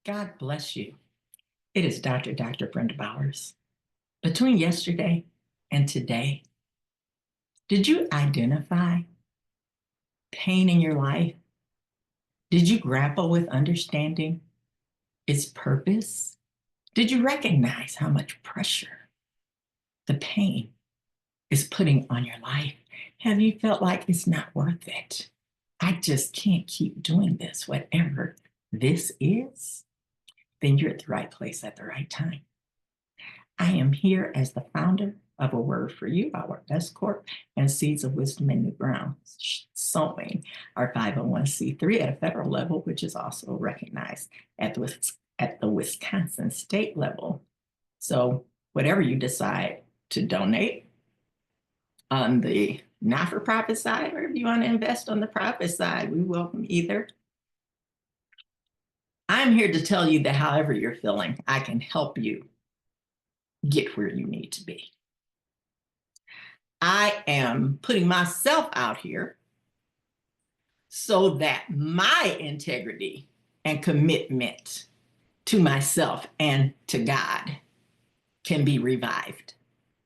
God bless you. It is Dr. Brenda Bowers. Between yesterday and today, did you identify pain in your life? Did you grapple with understanding its purpose? Did you recognize how much pressure the pain is putting on your life? Have you felt like it's not worth it? I just can't keep doing this, whatever this is, then you're at the right place at the right time. I am here as the founder of A Word for You, our S Corp, and Seeds of Wisdom in the Ground, sowing our 501c3 at a federal level, which is also recognized at the Wisconsin state level. So whatever you decide to donate on the not-for-profit side, or if you want to invest on the profit side, we welcome either. I'm here to tell you that however you're feeling, I can help you get where you need to be. I am putting myself out here so that my integrity and commitment to myself and to God can be revived.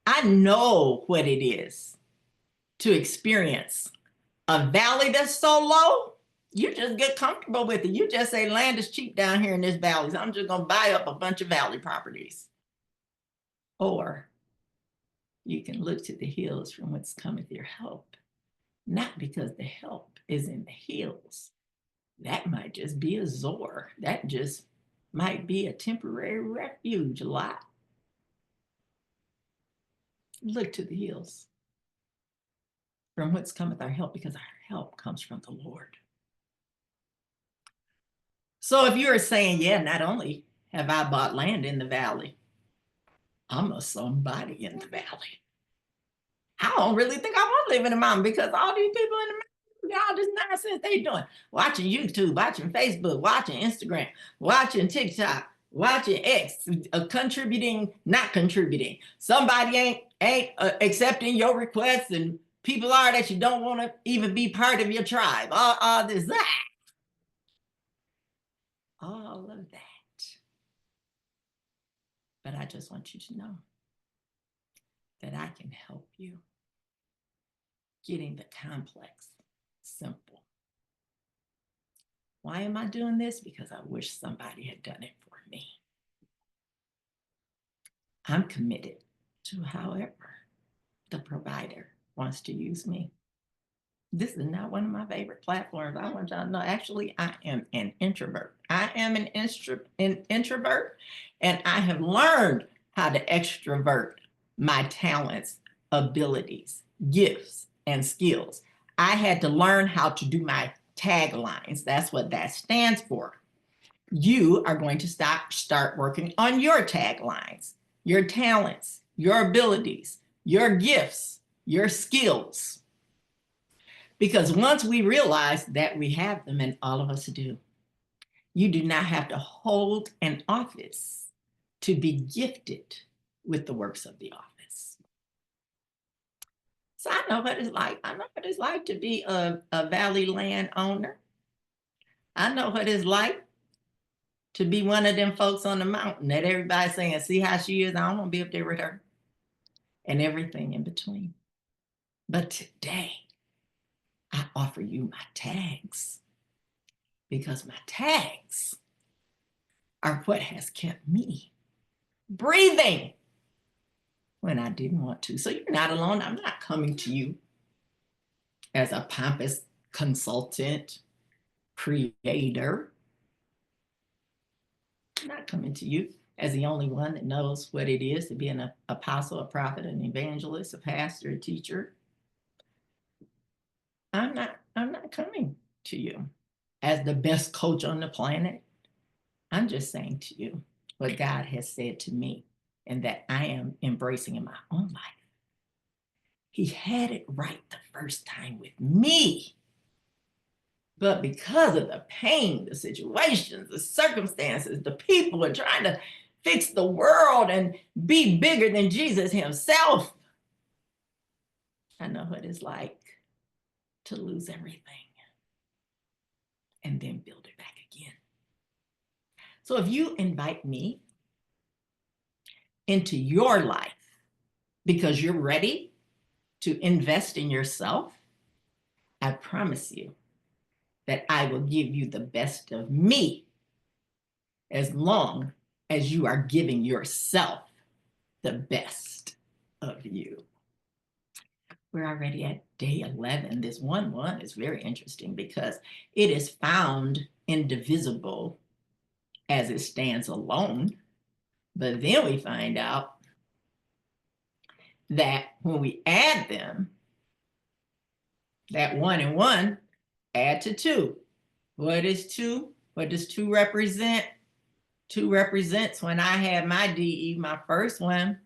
I know what it is to experience a valley that's so low, you just get comfortable with it. You just say, land is cheap down here in this valley, so I'm just going to buy up a bunch of valley properties. Or you can look to the hills from whence cometh your help. Not because the help is in the hills. That might just be a Zor. That just might be a temporary refuge lot. Look to the hills from whence cometh our help, because our help comes from the Lord. So if you're saying, yeah, not only have I bought land in the valley, I'm a somebody in the valley. I don't really think I want to live in the mountain, because all these people in the mountain, all this nonsense they doing, watching YouTube, watching Facebook, watching Instagram, watching TikTok, watching X, contributing, not contributing. Somebody ain't accepting your requests, and people are that you don't want to even be part of your tribe. All this, all of that. But I just want you to know that I can help you getting the complex simple. Why am I doing this? Because I wish somebody had done it for me. I'm committed to however the provider wants to use me. This is not one of my favorite platforms. I want y'all to know, actually, I am an introvert. I am an introvert, and I have learned how to extrovert my talents, abilities, gifts, and skills. I had to learn how to do my taglines. That's what that stands for. You are going to start working on your taglines, your talents, your abilities, your gifts, your skills. Because once we realize that we have them, and all of us do, you do not have to hold an office to be gifted with the works of the office. So I know what it's like. I know what it's like to be a valley land owner. I know what it's like to be one of them folks on the mountain that everybody's saying, see how she is? I don't want to be up there with her. And everything in between. But today, I offer you my tags, because my tags are what has kept me breathing when I didn't want to. So you're not alone. I'm not coming to you as a pompous consultant, creator. I'm not coming to you as the only one that knows what it is to be an apostle, a prophet, an evangelist, a pastor, a teacher. I'm not coming to you as the best coach on the planet. I'm just saying to you what God has said to me, and that I am embracing in my own life. He had it right the first time with me. But because of the pain, the situations, the circumstances, the people, and trying to fix the world and be bigger than Jesus himself, I know what it's like to lose everything and then build it back again. So if you invite me into your life because you're ready to invest in yourself, I promise you that I will give you the best of me as long as you are giving yourself the best of you. We're already at day 11. This 1-1 is very interesting because it is found indivisible as it stands alone. But then we find out that when we add them, that 1 and 1 add to 2. What is 2? What does 2 represent? 2 represents when I had my DE, my first one,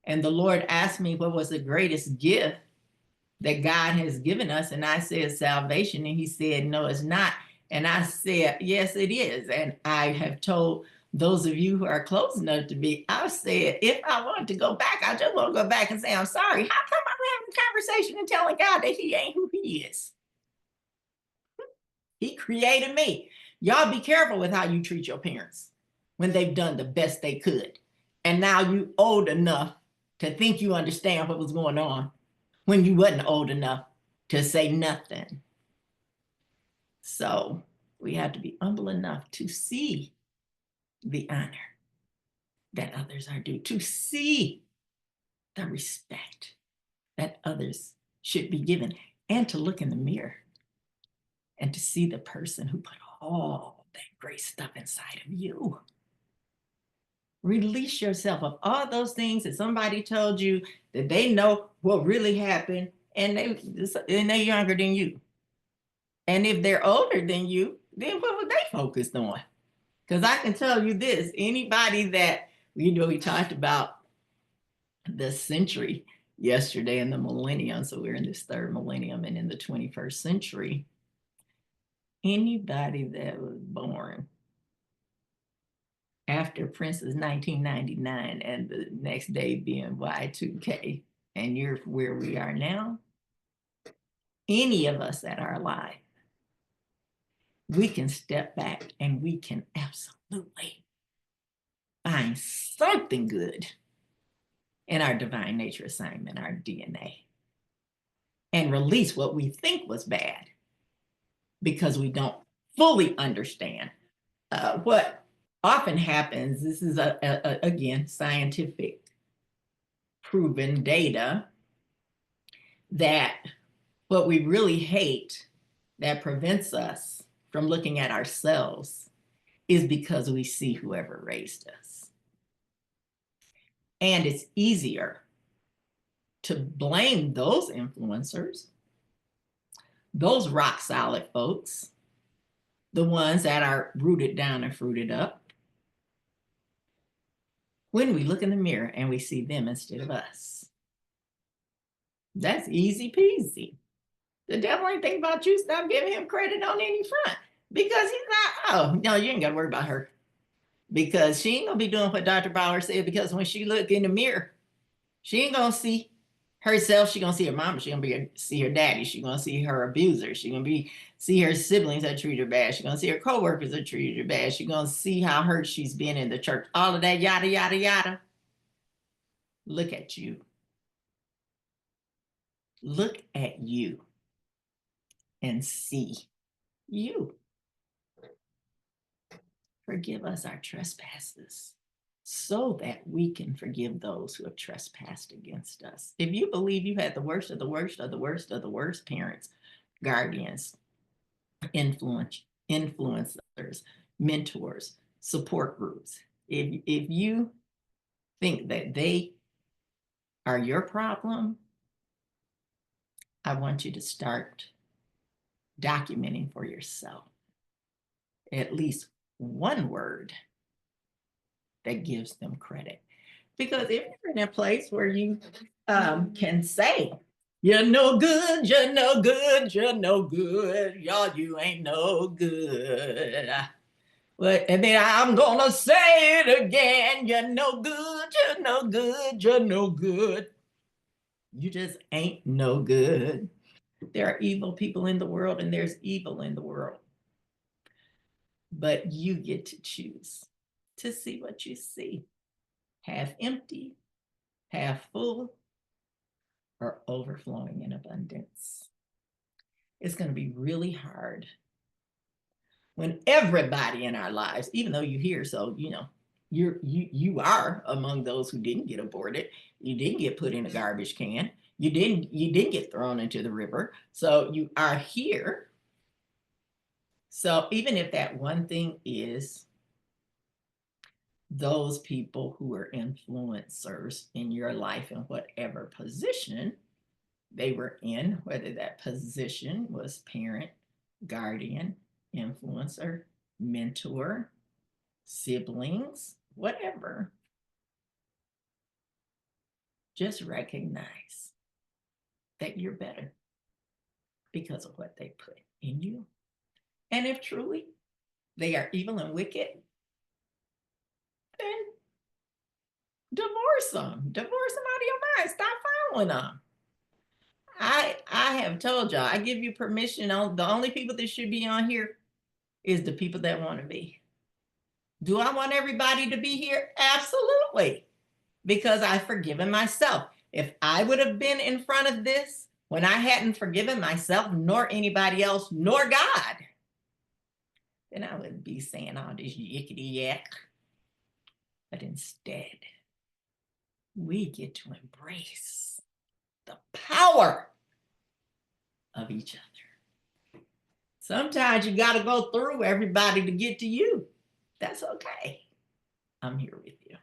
and the Lord asked me what was the greatest gift that God has given us. And I said, salvation. And he said, no, it's not. And I said, yes, it is. And I have told those of you who are close enough to me, I said, if I wanted to go back, I just want to go back and say, I'm sorry. How come I'm having a conversation and telling God that he ain't who he is? He created me. Y'all be careful with how you treat your parents when they've done the best they could. And now you old enough to think you understand what was going on when you wasn't old enough to say nothing. So we have to be humble enough to see the honor that others are due, to see the respect that others should be given, and to look in the mirror and to see the person who put all that great stuff inside of you. Release yourself of all those things that somebody told you that they know what really happened, and they're younger than you. And if they're older than you, then what were they focused on? Because I can tell you this, anybody that, we talked about the century yesterday and the millennium. So we're in this third millennium and in the 21st century. Anybody that was born after Prince's 1999 and the next day being Y2K, and you're where we are now, any of us that are alive, we can step back and we can absolutely find something good in our divine nature assignment, our DNA, and release what we think was bad because we don't fully understand. What often happens, this is again scientific proven data, that what we really hate that prevents us from looking at ourselves is because we see whoever raised us. And it's easier to blame those influencers, those rock solid folks, the ones that are rooted down and fruited up, when we look in the mirror and we see them instead of us. That's easy peasy. The devil ain't thinking about you. Stop giving him credit on any front, because he's not, oh, no, you ain't got to worry about her, because she ain't going to be doing what Dr. Bauer said, because when she look in the mirror, she ain't going to see herself. She going to see her mama. She going to see her daddy. She going to see her abuser. She going to see her siblings that treat her bad. She going to see her coworkers that treat her bad. She going to see how hurt she's been in the church. All of that, yada, yada, yada. Look at you. Look at you and see you. Forgive us our trespasses so that we can forgive those who have trespassed against us. If you believe you had the worst of the worst of the worst of the worst parents, guardians, influencers, mentors, support groups, if you think that they are your problem, I want you to start documenting for yourself at least one word that gives them credit. Because if you're in a place where you can say, you're no good, you're no good, you're no good, y'all, you ain't no good. And then I'm gonna say it again, you're no good, you're no good, you're no good. You just ain't no good. There are evil people in the world, and there's evil in the world. but you get to choose to see what you see. Half empty, half full, or overflowing in abundance. It's going to be really hard when everybody in our lives, even though you're here, so you are among those who didn't get aborted, you didn't get put in a garbage can, you didn't get thrown into the river, so you are here. So even if that one thing is those people who are influencers in your life in whatever position they were in, whether that position was parent, guardian, influencer, mentor, siblings, whatever, just recognize that you're better because of what they put in you. And if truly they are evil and wicked, then divorce them. Divorce them out of your mind. Stop following them. I have told y'all, I give you permission. The only people that should be on here is the people that want to be. Do I want everybody to be here? Absolutely. Because I've forgiven myself. If I would have been in front of this when I hadn't forgiven myself, nor anybody else, nor God, then I wouldn't be saying all this yickety yak. But instead, we get to embrace the power of each other. Sometimes you got to go through everybody to get to you. That's okay. I'm here with you.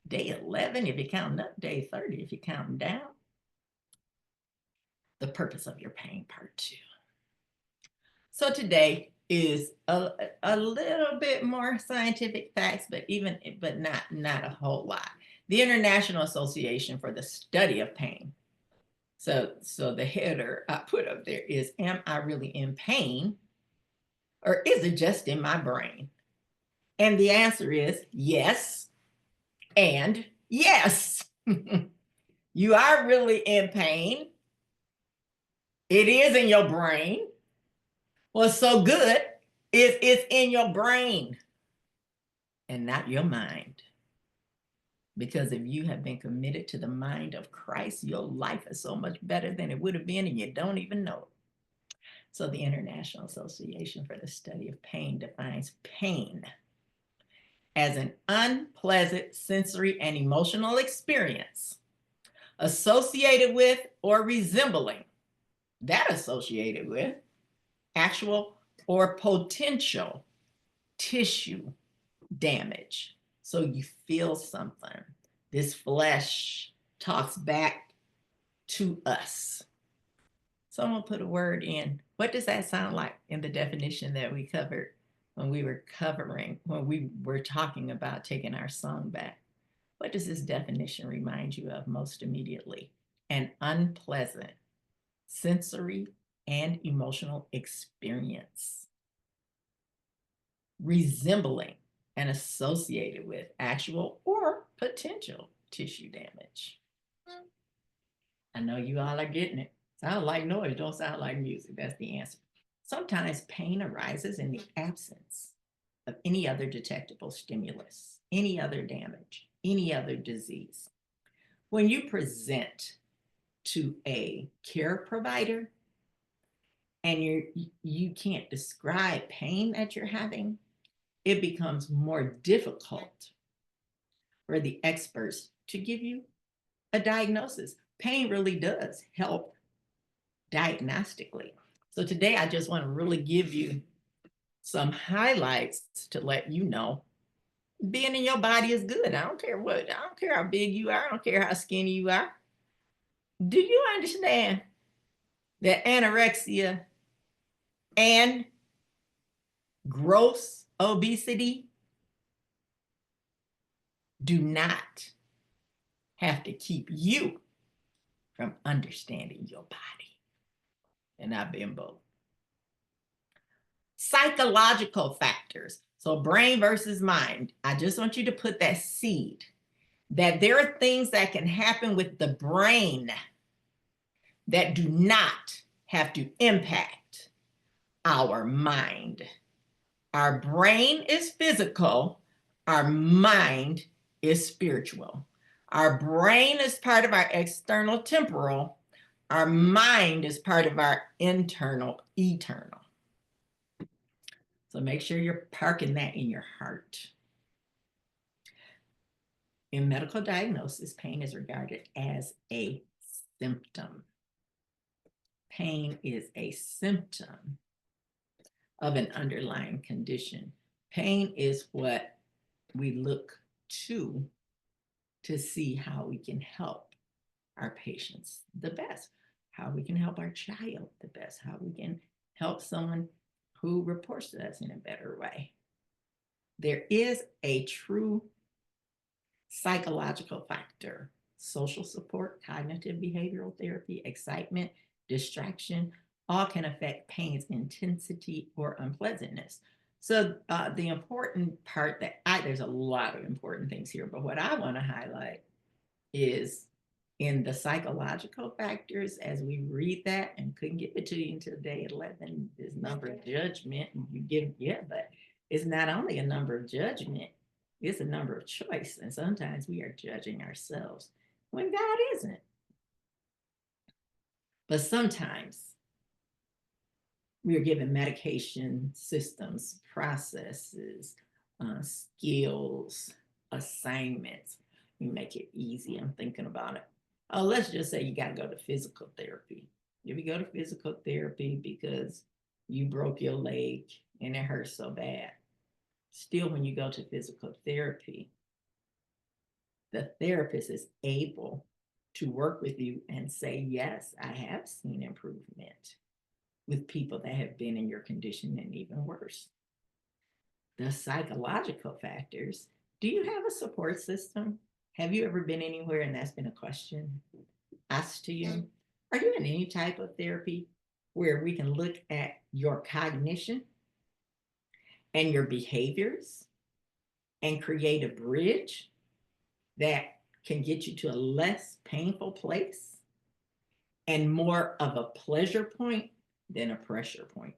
Day 11, if you're counting up, day 30, if you're counting down. The purpose of your pain, part 2. So today is a little bit more scientific facts, but not a whole lot. The International Association for the Study of Pain. So the header I put up there is, am I really in pain? Or is it just in my brain? And the answer is yes and yes. You are really in pain. It is in your brain. What's so good is it's in your brain and not your mind. Because if you have been committed to the mind of Christ, your life is so much better than it would have been, and you don't even know it. So the International Association for the Study of Pain defines pain as an unpleasant sensory and emotional experience associated with or resembling actual or potential tissue damage. So you feel something. This flesh talks back to us. Someone put a word in. What does that sound like in the definition that we covered when we were talking about taking our song back? What does this definition remind you of most immediately? An unpleasant sensory and emotional experience resembling and associated with actual or potential tissue damage. I know you all are getting it. Sound like noise, don't sound like music. That's the answer. Sometimes pain arises in the absence of any other detectable stimulus, any other damage, any other disease. When you present to a care provider and you can't describe pain that you're having, it becomes more difficult for the experts to give you a diagnosis. Pain really does help diagnostically. So today I just want to really give you some highlights to let you know being in your body is good. I don't care how big you are. I don't care how skinny you are. Do you understand that anorexia and gross obesity do not have to keep you from understanding your body? And I've been both. Psychological factors. So brain versus mind. I just want you to put that seed that there are things that can happen with the brain that do not have to impact our mind, Our brain is physical, our mind is spiritual. Our brain is part of our external temporal, our mind is part of our internal eternal. So make sure you're parking that in your heart. In medical diagnosis, pain is regarded as a symptom. Pain is a symptom of an underlying condition. Pain is what we look to see how we can help our patients the best, how we can help our child the best, how we can help someone who reports to us in a better way. There is a true psychological factor: social support, cognitive behavioral therapy, excitement, distraction, all can affect pain's intensity or unpleasantness. So the important part there's a lot of important things here, but what I want to highlight is in the psychological factors. As we read that, and couldn't give it to you until day 11, this number of judgment, and you give, but it's not only a number of judgment, it's a number of choice. And sometimes we are judging ourselves when God isn't. But sometimes we are given medication, systems, processes, skills, assignments. You make it easy. I'm thinking about it. Oh, let's just say you got to go to physical therapy. If you go to physical therapy because you broke your leg and it hurts so bad, still, when you go to physical therapy, the therapist is able to work with you and say, yes, I have seen improvement with people that have been in your condition and even worse. The psychological factors: do you have a support system? Have you ever been anywhere and that's been a question asked to you? Are you in any type of therapy where we can look at your cognition and your behaviors and create a bridge that can get you to a less painful place and more of a pleasure point than a pressure point?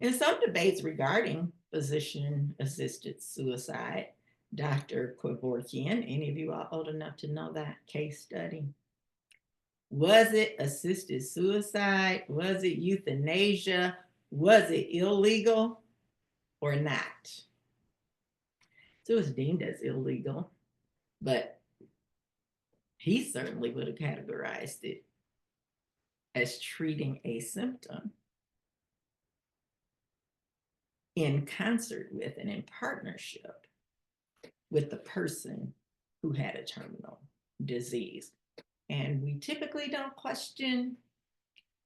In some debates regarding physician-assisted suicide, Dr. Kevorkian, any of you are old enough to know that case study? Was it assisted suicide? Was it euthanasia? Was it illegal or not? So it was deemed as illegal, but he certainly would have categorized it as treating a symptom in concert with and in partnership with the person who had a terminal disease. And we typically don't question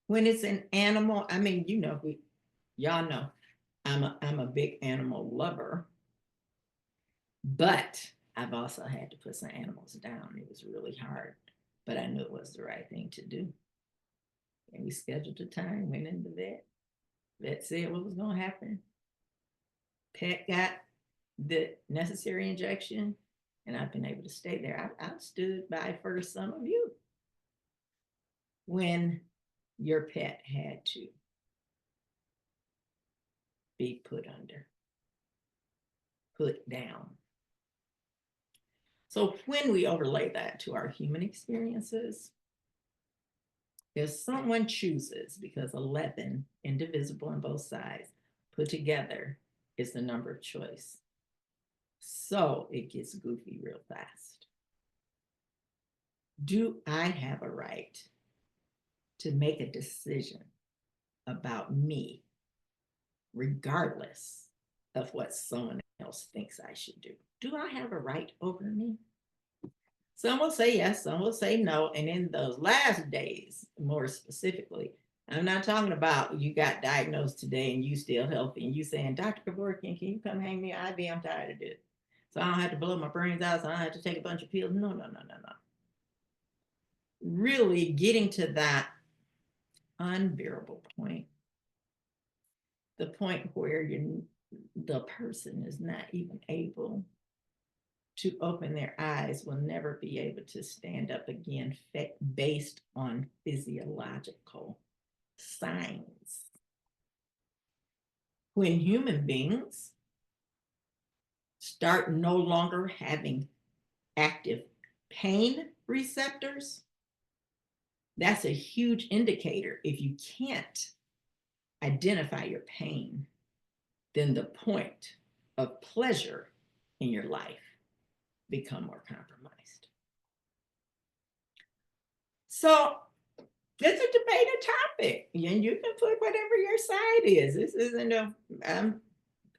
when it's an animal. I mean, y'all know I'm a big animal lover, but I've also had to put some animals down. It was really hard, but I knew it was the right thing to do. And we scheduled a time, went in the vet. Vet said what was going to happen. Pet got the necessary injection, and I've been able to stay there. I stood by for some of you when your pet had to be put under, put down. So when we overlay that to our human experiences, if someone chooses, because 11, indivisible on both sides, put together is the number of choice. So it gets goofy real fast. Do I have a right to make a decision about me, regardless of what someone else thinks I should do? Do I have a right over me? Some will say yes, some will say no. And in those last days, more specifically, I'm not talking about you got diagnosed today and you still healthy and you saying, Dr. Kevorkian, can you come hang me an IV? I'm tired of this. So I don't have to blow my brains out, so I don't have to take a bunch of pills. No. Really getting to that unbearable point, the point where the person is not even able to open their eyes, will never be able to stand up again based on physiological signs. When human beings start no longer having active pain receptors, that's a huge indicator. If you can't identify your pain, then the point of pleasure in your life become more compromised. So it's a debated topic, and you can put whatever your side is. This isn't a,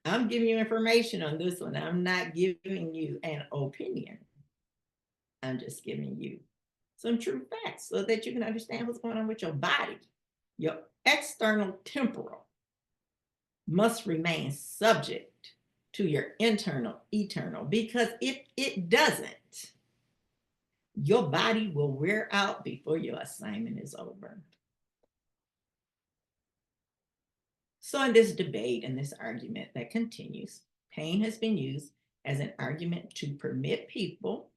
I'm giving you information on this one. I'm not giving you an opinion. I'm just giving you some true facts so that you can understand what's going on with your body. Your external temporal must remain subject to your internal eternal, because if it doesn't, your body will wear out before your assignment is over. So in this debate and this argument that continues, pain has been used as an argument to permit people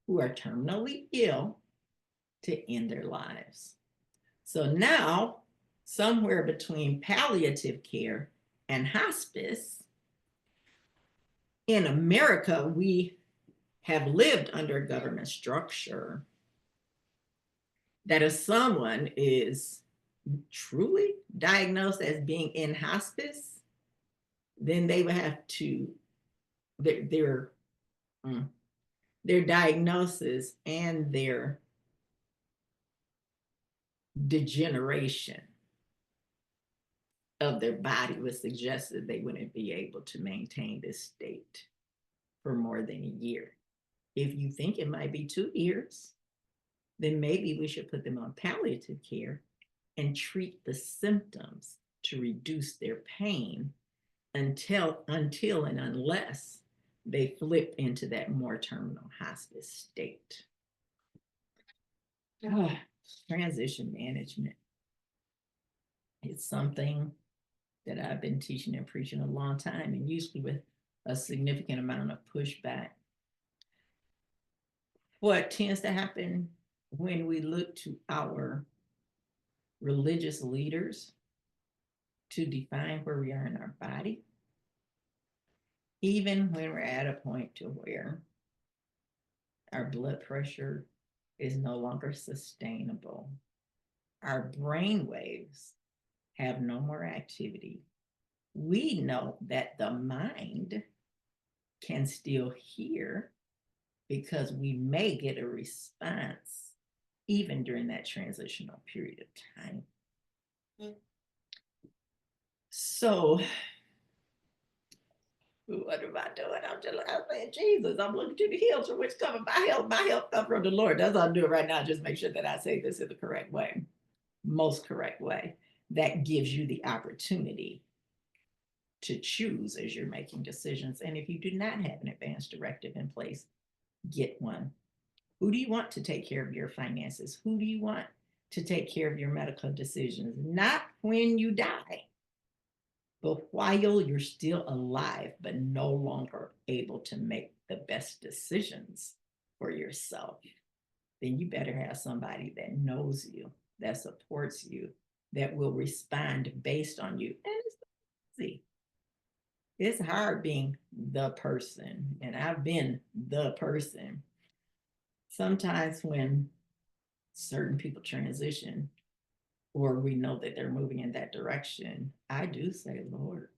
who are terminally ill to end their lives. So now, somewhere between palliative care and hospice, in America, we have lived under a government structure that if someone is truly diagnosed as being in hospice, then they would have to, their diagnosis and their degeneration of their body would suggest that they wouldn't be able to maintain this state for more than a year. If you think it might be 2 years, then maybe we should put them on palliative care and treat the symptoms to reduce their pain until and unless they flip into that more terminal hospice state. Transition management. It's something that I've been teaching and preaching a long time, and usually with a significant amount of pushback. What tends to happen when we look to our religious leaders to define where we are in our body, even when we're at a point to where our blood pressure is no longer sustainable, our brain waves have no more activity, we know that the mind can still hear, because we may get a response even during that transitional period of time. So what am I doing? I'm saying, Jesus, I'm looking to the hills from which cometh my help. My help comes from the Lord. That's all I'm doing right now. Just make sure that I say this in the correct way, most correct way. That gives you the opportunity to choose as you're making decisions. And if you do not have an advance directive in place, get one. Who do you want to take care of your finances? Who do you want to take care of your medical decisions? Not when you die, but while you're still alive, but no longer able to make the best decisions for yourself. Then you better have somebody that knows you, that supports you, that will respond based on you. And it's easy. It's hard being the person, and I've been the person. Sometimes when certain people transition, or we know that they're moving in that direction, I do say, Lord,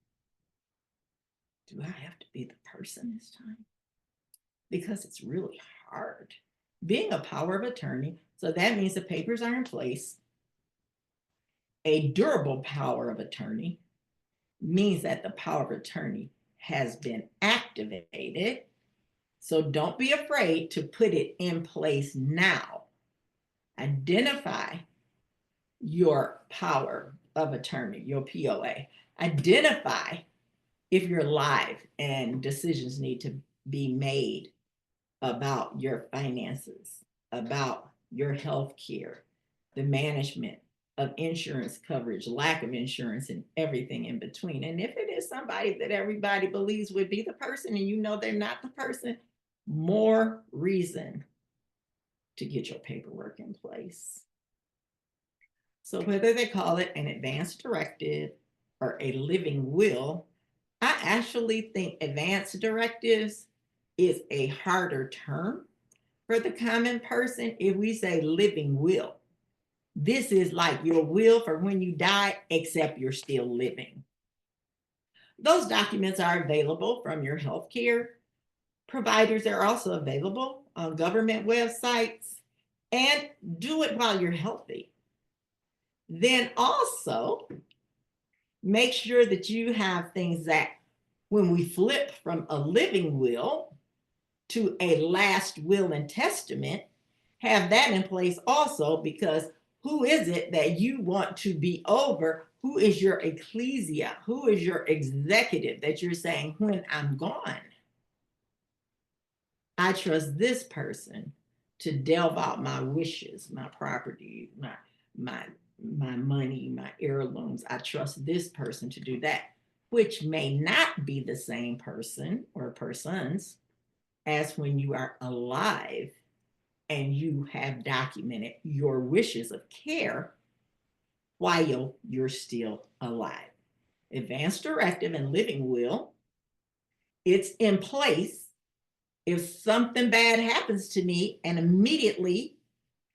do I have to be the person this time? Because it's really hard. Being a power of attorney, so that means the papers are in place. A durable power of attorney means that the power of attorney has been activated. So don't be afraid to put it in place now. Identify your power of attorney, your POA. Identify if you're live and decisions need to be made about your finances, about your health care, the management of insurance coverage, lack of insurance, and everything in between. And if it is somebody that everybody believes would be the person and you know they're not the person, more reason to get your paperwork in place. So whether they call it an advance directive, or a living will, I actually think advance directives is a harder term for the common person. If we say living will, this is like your will for when you die, except you're still living. Those documents are available from your healthcare providers. They're also available on government websites, and do it while you're healthy. Then also make sure that you have things that when we flip from a living will to a last will and testament, have that in place also, because who is it that you want to be over? Who is your ecclesia? Who is your executive that you're saying, when I'm gone, I trust this person to delve out my wishes, my property, my money, my heirlooms. I trust this person to do that, which may not be the same person or persons as when you are alive and you have documented your wishes of care while you're still alive. Advance directive and living will, it's in place if something bad happens to me and immediately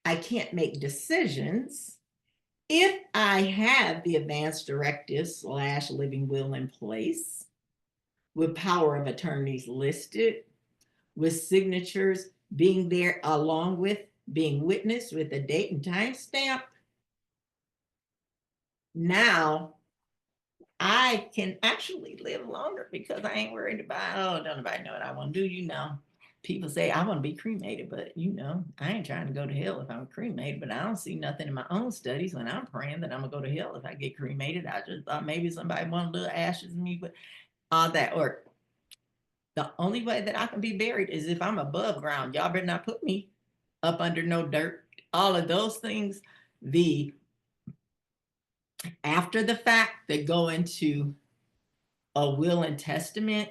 I can't make decisions. If I have the advance directive / living will in place with power of attorneys listed, with signatures being there along with being witnessed with a date and time stamp, now I can actually live longer because I ain't worried about, oh, don't nobody know what I want to do. People say I want to be cremated, but I ain't trying to go to hell if I'm cremated. But I don't see nothing in my own studies when I'm praying that I'm gonna go to hell if I get cremated. I just thought maybe somebody wanted little ashes of me, but all that, or the only way that I can be buried is if I'm above ground. Y'all better not put me up under no dirt. All of those things, the after the fact that go into a will and testament,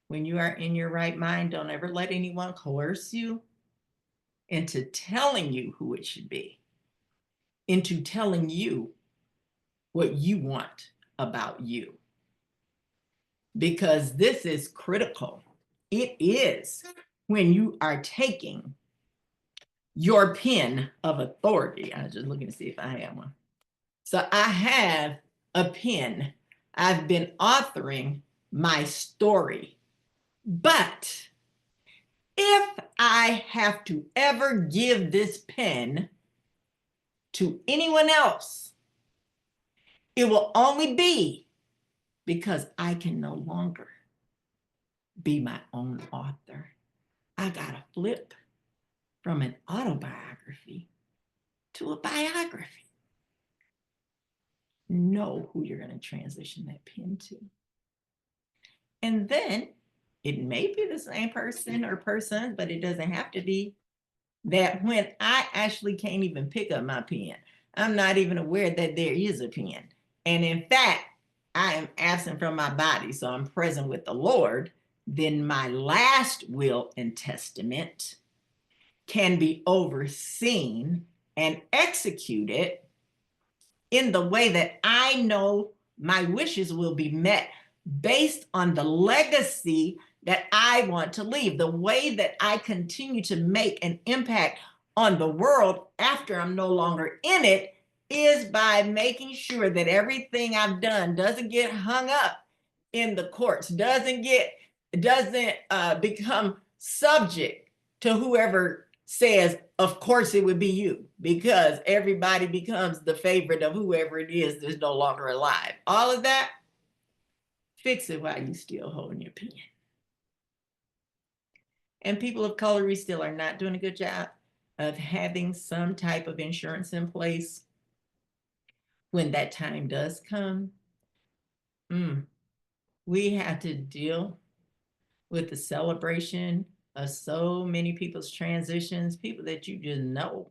when you are in your right mind, don't ever let anyone coerce you into telling you who it should be, into telling you what you want about you. Because this is critical. It is when you are taking your pen of authority. I was just looking to see if I have one. So I have a pen. I've been authoring my story. But if I have to ever give this pen to anyone else, it will only be because I can no longer be my own author. I got to flip from an autobiography to a biography. Know who you're going to transition that pen to. And then it may be the same person or persons, but it doesn't have to be. That when I actually can't even pick up my pen, I'm not even aware that there is a pen. And in fact, I am absent from my body, so I'm present with the Lord, then my last will and testament can be overseen and executed in the way that I know my wishes will be met based on the legacy that I want to leave, the way that I continue to make an impact on the world after I'm no longer in it is by making sure that everything I've done doesn't get hung up in the courts, doesn't become subject to whoever says, of course it would be you, because everybody becomes the favorite of whoever it is that's no longer alive. All of that, fix it while you still holding your pen. And people of color, we still are not doing a good job of having some type of insurance in place when that time does come. We have to deal with the celebration of so many people's transitions, people that you just know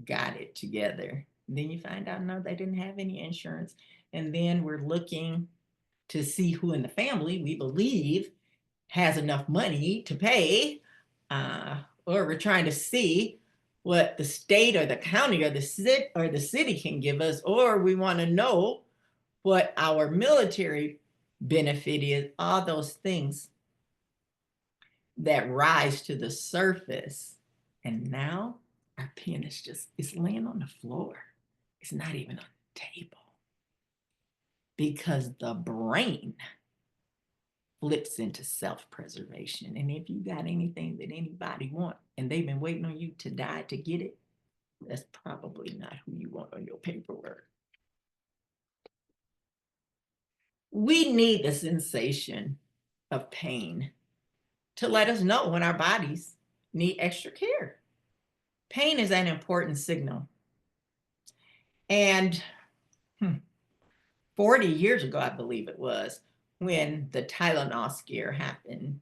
got it together. And then you find out, no, they didn't have any insurance. And then we're looking to see who in the family we believe has enough money to pay, or we're trying to see what the state or the county or the city can give us, or we want to know what our military benefit is, all those things that rise to the surface. And now our pen is just, it's laying on the floor. It's not even on the table because the brain flips into self-preservation. And if you got anything that anybody wants and they've been waiting on you to die to get it, that's probably not who you want on your paperwork. We need the sensation of pain to let us know when our bodies need extra care. Pain is an important signal. And 40 years ago, I believe it was, when the Tylenol scare happened,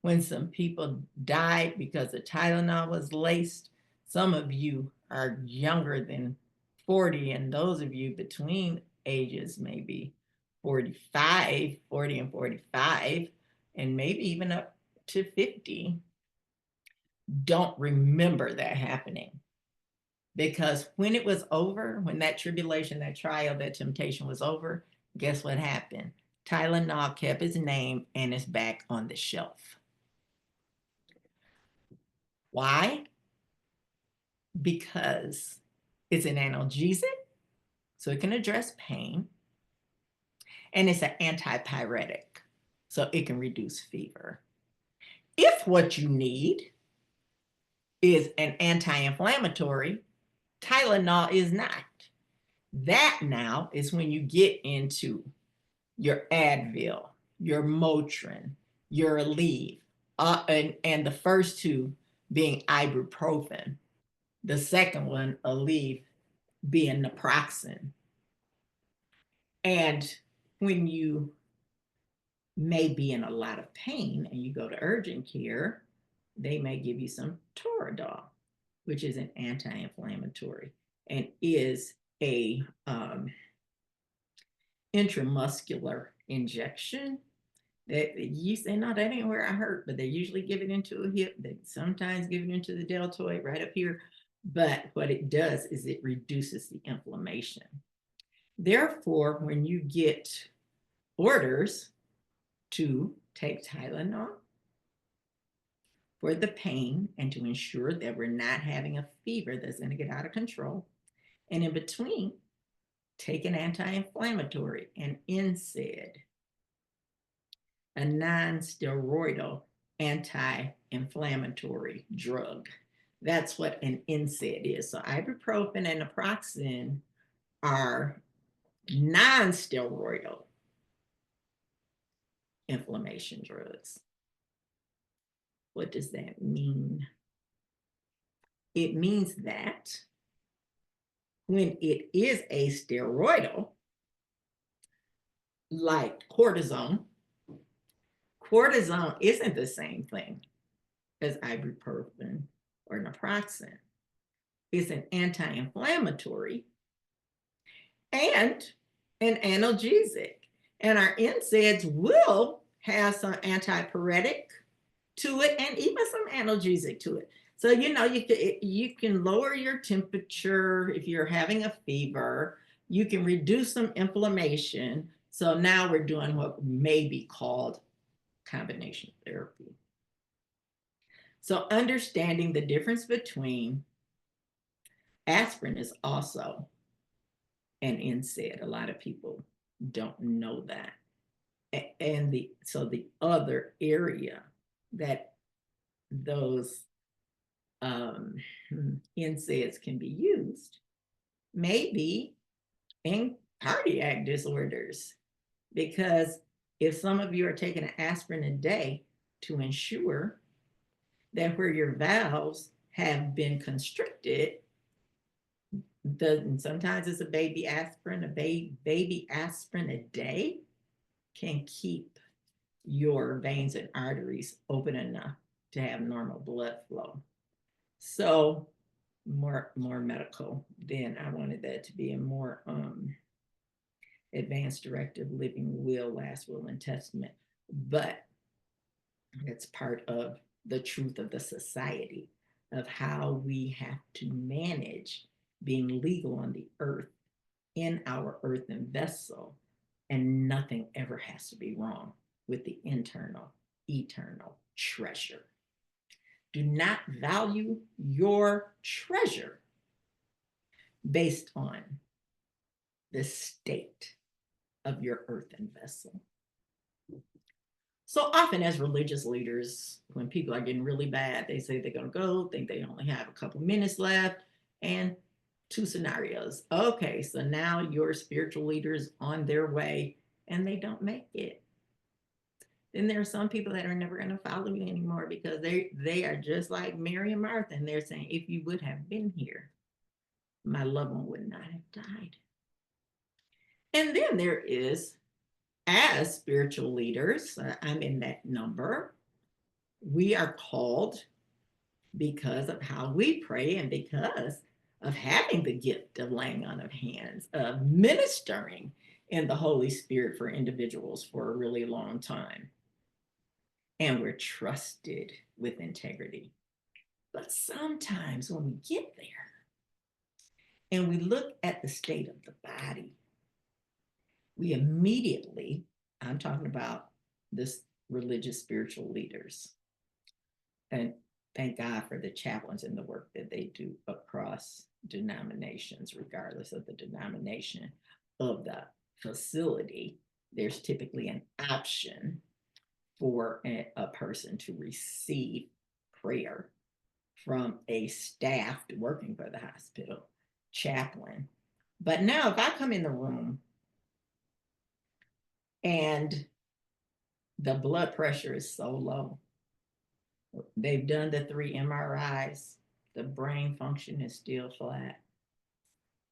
when some people died because the Tylenol was laced. Some of you are younger than 40, and those of you between ages maybe 45, 40 and 45, and maybe even up to 50, don't remember that happening. Because when it was over, when that tribulation, that trial, that temptation was over, guess what happened? Tylenol kept its name and it's back on the shelf. Why? Because it's an analgesic, so it can address pain, and it's an antipyretic, so it can reduce fever. If what you need is an anti-inflammatory, Tylenol is not. That now is when you get into your Advil, your Motrin, your Aleve, and the first two being ibuprofen. The second one, Aleve, being naproxen. And when you may be in a lot of pain and you go to urgent care, they may give you some Toradol, which is an anti-inflammatory and is a intramuscular injection. That you say, no, that ain't where I hurt, but they usually give it into a hip. They sometimes give it into the deltoid right up here. But what it does is it reduces the inflammation. Therefore, when you get orders to take Tylenol for the pain and to ensure that we're not having a fever that's going to get out of control, and in between, take an anti-inflammatory, an NSAID, a non-steroidal anti-inflammatory drug. That's what an NSAID is. So ibuprofen and naproxen are non-steroidal inflammation drugs. What does that mean? It means that when it is a steroidal, like cortisone, cortisone isn't the same thing as ibuprofen or naproxen. It's an anti-inflammatory and an analgesic. And our NSAIDs will have some antipyretic to it and even some analgesic to it. So, you can lower your temperature if you're having a fever. You can reduce some inflammation. So now we're doing what may be called combination therapy. So understanding the difference between aspirin is also an NSAID. A lot of people don't know that. And the other area that those NSAIDs can be used may be in cardiac disorders, because if some of you are taking an aspirin a day to ensure that where your valves have been constricted, sometimes it's a baby aspirin, baby aspirin a day can keep your veins and arteries open enough to have normal blood flow. So more medical. Then I wanted that to be a more advanced directive, living will, last will, and testament. But it's part of the truth of the society, of how we have to manage being legal on the earth in our earthen vessel, and nothing ever has to be wrong with the internal, eternal treasure. Do not value your treasure based on the state of your earthen vessel. So often, as religious leaders, when people are getting really bad, they say they're going to go, think they only have a couple minutes left, and two scenarios. Okay, so now your spiritual leaders on their way and they don't make it. Then there are some people that are never going to follow you anymore because they are just like Mary and Martha, and they're saying, if you would have been here, my loved one would not have died. And then there is, as spiritual leaders, I'm in that number, we are called because of how we pray and because of having the gift of laying on of hands, of ministering in the Holy Spirit for individuals for a really long time. And we're trusted with integrity. But sometimes when we get there and we look at the state of the body, we immediately, I'm talking about this religious spiritual leaders, and thank God for the chaplains and the work that they do across denominations, regardless of the denomination of the facility. There's typically an option for a person to receive prayer from a staff working for the hospital chaplain. But now, if I come in the room and the blood pressure is so low, they've done the 3 MRIs, the brain function is still flat.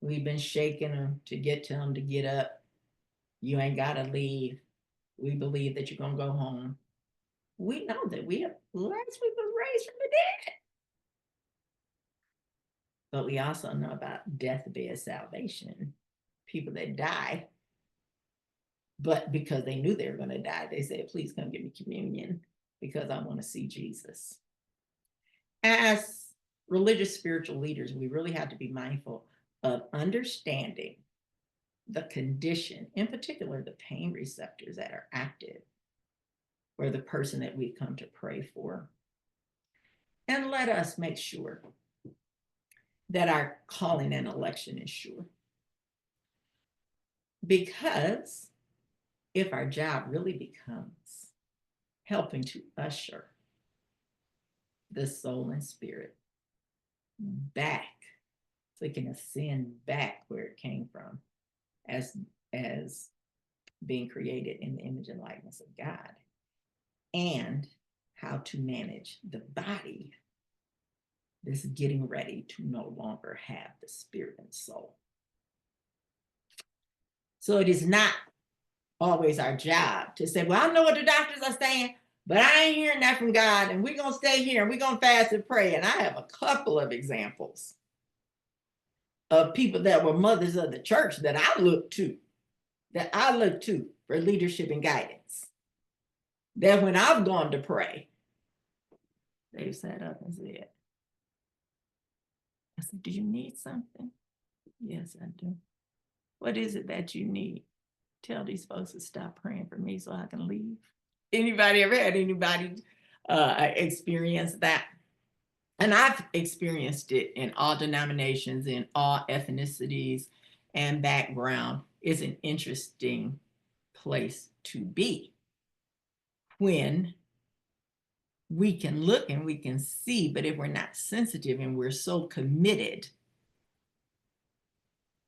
We've been shaking them to get to them to get up. You ain't got to leave. We believe that you're going to go home. We know that Lazarus was raised from the dead. But we also know about deathbed salvation, people that die, but because they knew they were going to die, they said, please come give me communion because I want to see Jesus. As religious spiritual leaders, we really have to be mindful of understanding the condition, in particular, the pain receptors that are active for the person that we've come to pray for. And let us make sure that our calling and election is sure. Because if our job really becomes helping to usher the soul and spirit back, so it can ascend back where it came from as being created in the image and likeness of God, and how to manage the body that's getting ready to no longer have the spirit and soul. So it is not always our job to say, well, I know what the doctors are saying, but I ain't hearing that from God, and we're going to stay here and we're going to fast and pray. And I have a couple of examples of people that were mothers of the church that I look to for leadership and guidance. That when I've gone to pray, they've sat up and said, I said, do you need something? Yes, I do. What is it that you need? Tell these folks to stop praying for me so I can leave. Anybody ever had anybody experience that? And I've experienced it in all denominations, in all ethnicities and background. It's an interesting place to be when we can look and we can see, but if we're not sensitive and we're so committed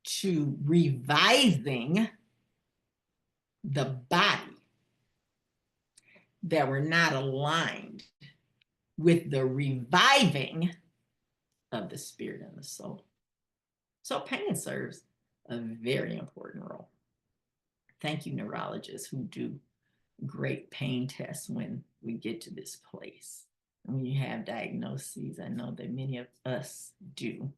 to reviving the body that we're not aligned with the reviving of the spirit and the soul. So pain serves a very important role. Thank you, neurologists who do great pain tests when we get to this place. And when you have diagnoses, I know that many of us do,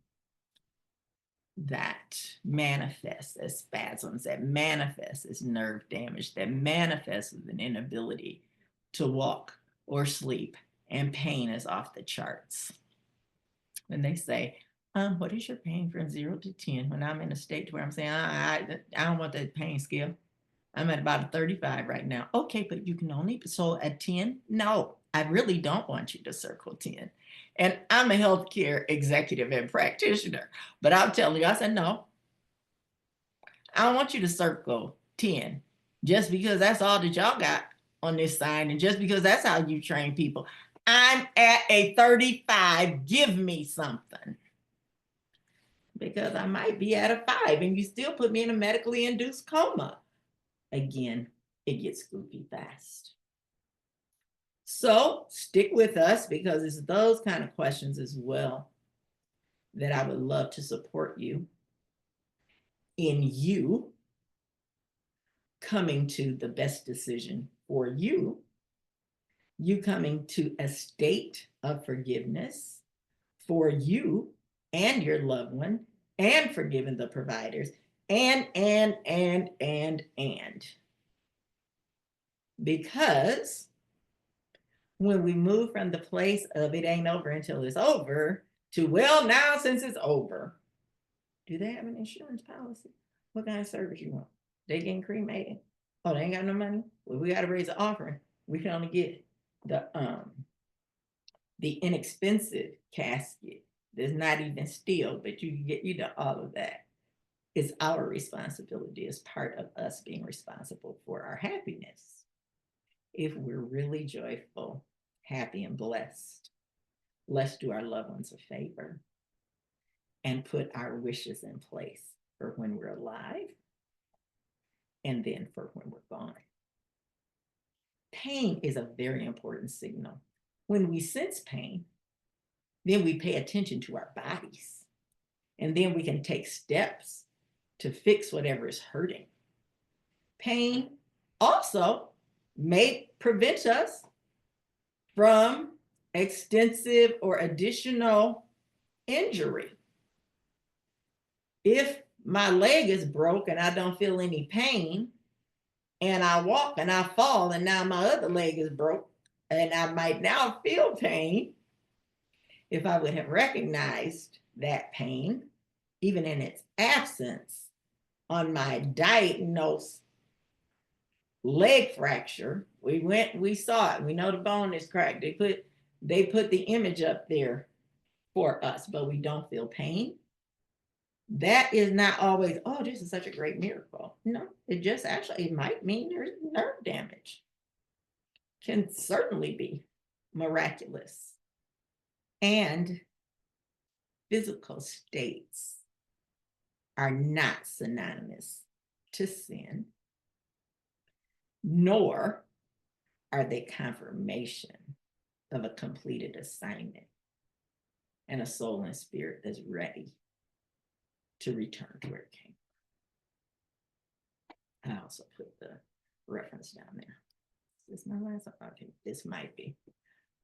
that manifests as spasms, that manifests as nerve damage, that manifests as an inability to walk or sleep, and pain is off the charts. When they say, What is your pain from 0 to 10? When I'm in a state where I'm saying, I don't want that pain scale. I'm at about a 35 right now. Okay, but you can only, so at 10? No, I really don't want you to circle 10. And I'm a healthcare executive and practitioner, but I'm telling you, I said, no, I don't want you to circle 10 just because that's all that y'all got on this sign and just because that's how you train people. I'm at a 35. Give me something. Because I might be at a 5 and you still put me in a medically induced coma. Again, it gets goofy fast. So stick with us because it's those kind of questions as well that I would love to support you in you coming to the best decision for you, you coming to a state of forgiveness for you and your loved one, and forgiving the providers, and. Because when we move from the place of it ain't over until it's over to, well, now since it's over, do they have an insurance policy? What kind of service you want? They getting cremated? Oh, they ain't got no money? Well, we got to raise an offering. We can only get the inexpensive casket. There's not even steel, but you can get all of that. It's our responsibility as part of us being responsible for our happiness. If we're really joyful, happy, and blessed, let's do our loved ones a favor and put our wishes in place for when we're alive and then for when we're gone. Pain is a very important signal. When we sense pain, then we pay attention to our bodies, and then we can take steps to fix whatever is hurting. Pain also may prevent us from extensive or additional injury. If my leg is broke and I don't feel any pain, and I walk and I fall, and now my other leg is broke, and I might now feel pain, if I would have recognized that pain, even in its absence, on my diagnosed leg fracture, we saw it. We know the bone is cracked. They put the image up there for us, but we don't feel pain. That is not always, oh, this is such a great miracle. No, it might mean there's nerve damage. Can certainly be miraculous. And physical states are not synonymous to sin, nor are they confirmation of a completed assignment and a soul and spirit that's ready to return to where it came. I also put the reference down there. Is this my last? Okay, this might be.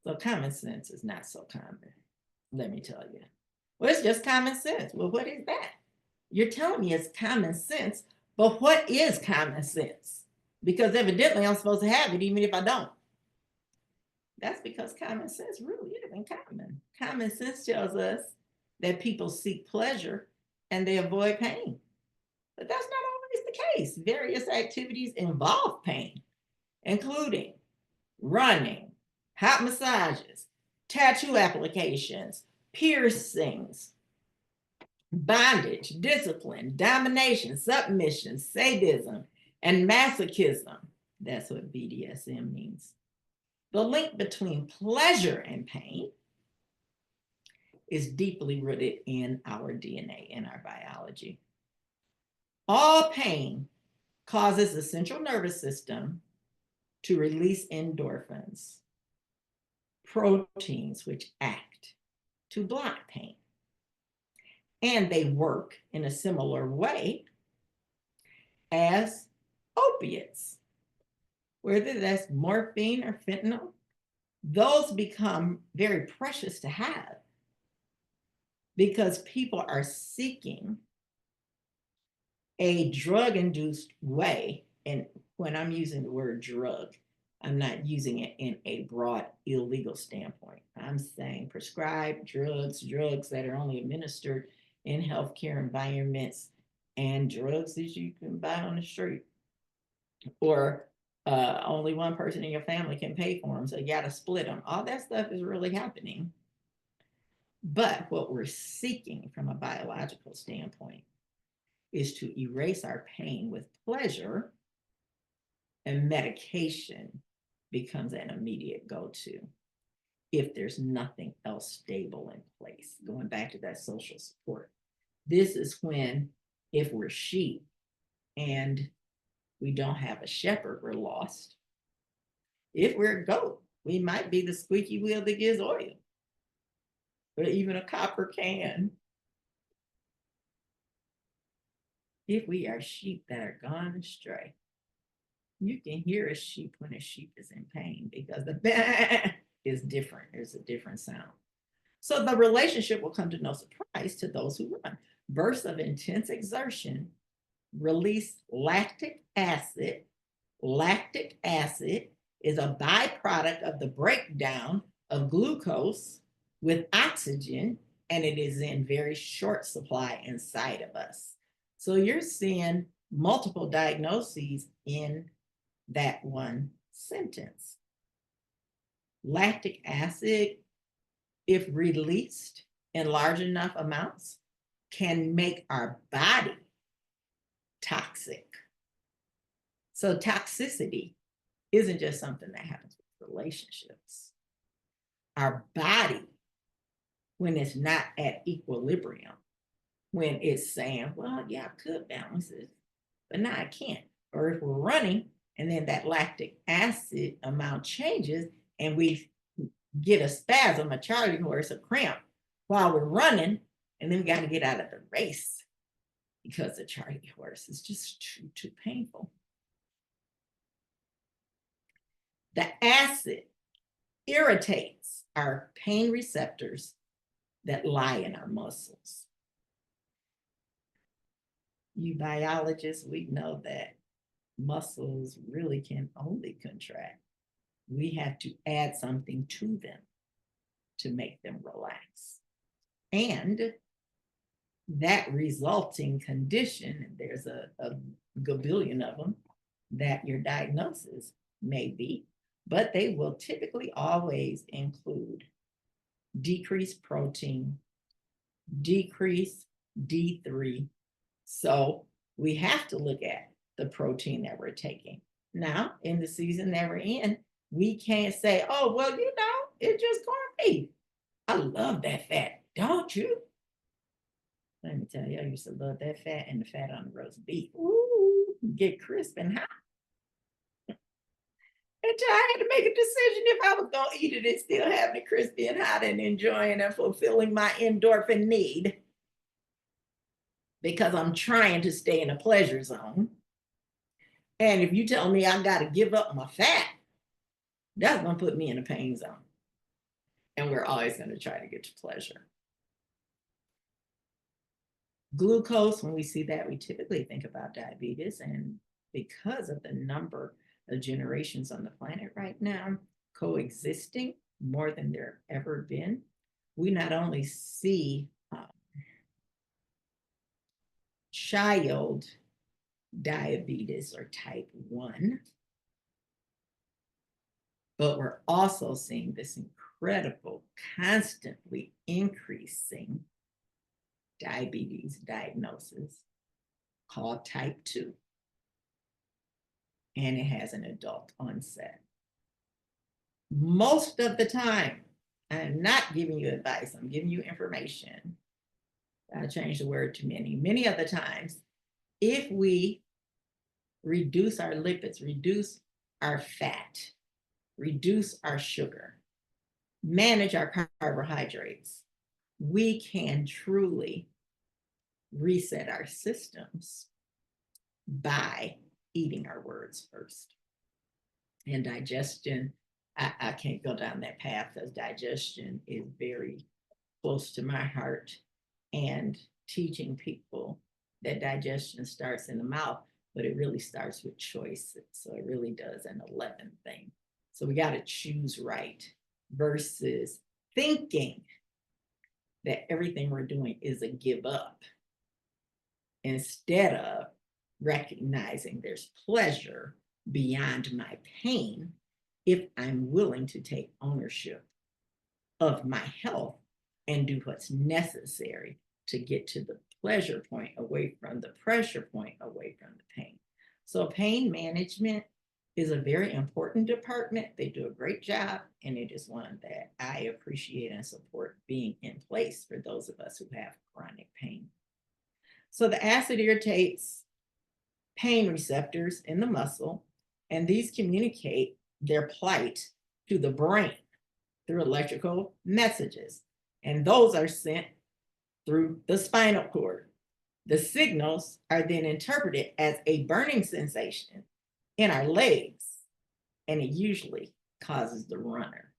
So common sense is not so common, let me tell you. Well, it's just common sense. Well, what is that? You're telling me it's common sense, but what is common sense? Because evidently I'm supposed to have it even if I don't. That's because common sense really isn't common. Common sense tells us that people seek pleasure and they avoid pain. But that's not always the case. Various activities involve pain, including running, hot massages, tattoo applications, piercings, bondage, discipline, domination, submission, sadism, and masochism. That's what BDSM means. The link between pleasure and pain is deeply rooted in our DNA, in our biology. All pain causes the central nervous system to release endorphins, proteins which act to block pain. And they work in a similar way as opiates, whether that's morphine or fentanyl. Those become very precious to have because people are seeking a drug-induced way. And when I'm using the word drug, I'm not using it in a broad illegal standpoint. I'm saying prescribed drugs, drugs that are only administered in healthcare environments, and drugs that you can buy on the street, or only one person in your family can pay for them, so you got to split them. All that stuff is really happening. But what we're seeking from a biological standpoint is to erase our pain with pleasure, and medication becomes an immediate go-to if there's nothing else stable in place. Going back to that social support. This is when, if we're sheep and we don't have a shepherd, we're lost. If we're a goat, we might be the squeaky wheel that gives oil, or even a copper can. If we are sheep that are gone astray, you can hear a sheep when a sheep is in pain because the bah is different. There's a different sound. So the relationship will come to no surprise to those who run. Bursts of intense exertion release lactic acid. Lactic acid is a byproduct of the breakdown of glucose with oxygen, and it is in very short supply inside of us. So you're seeing multiple diagnoses in that one sentence. Lactic acid, if released in large enough amounts, can make our body toxic. So toxicity isn't just something that happens with relationships. Our body, when it's not at equilibrium, when it's saying, well, yeah, I could balance it, but now I can't. Or if we're running and then that lactic acid amount changes and we get a spasm, a charging horse, a cramp while we're running, and then we got to get out of the race because the charging horse is just too painful. The acid irritates our pain receptors that lie in our muscles. You biologists, we know that muscles really can only contract. We have to add something to them to make them relax. And that resulting condition, there's a gabillion of them that your diagnosis may be, but they will typically always include decreased protein, decreased D3. So we have to look at the protein that we're taking. Now, in the season that we're in, we can't say, oh, well, it's just corned beef. I love that fat, don't you? Let me tell you, I used to love that fat and the fat on the roast beef. Ooh, get crisp and hot. Until I had to make a decision if I was going to eat it and still having it crispy and hot and enjoying and fulfilling my endorphin need, because I'm trying to stay in a pleasure zone. And if you tell me I got to give up my fat, that's going to put me in a pain zone. And we're always going to try to get to pleasure. Glucose, when we see that, we typically think about diabetes. And because of the number of generations on the planet right now coexisting more than there have ever been, we not only see child diabetes or type 1, but we're also seeing this incredible, constantly increasing diabetes diagnosis called type 2. And it has an adult onset. Most of the time, I'm not giving you advice, I'm giving you information. I changed the word to many. Many of the times, if we reduce our lipids, reduce our fat, reduce our sugar, manage our carbohydrates, we can truly reset our systems by eating our words first. And digestion, I can't go down that path because digestion is very close to my heart, and teaching people that digestion starts in the mouth, but it really starts with choices. So it really does an 11th thing. So we got to choose right versus thinking that everything we're doing is a give up instead of recognizing there's pleasure beyond my pain if I'm willing to take ownership of my health and do what's necessary to get to the pleasure point away from the pressure point away from the pain. So pain management is a very important department. They do a great job, and it is one that I appreciate and support being in place for those of us who have chronic pain. So the acid irritates pain receptors in the muscle, and these communicate their plight to the brain through electrical messages, and those are sent through the spinal cord. The signals are then interpreted as a burning sensation in our legs, and it usually causes the runner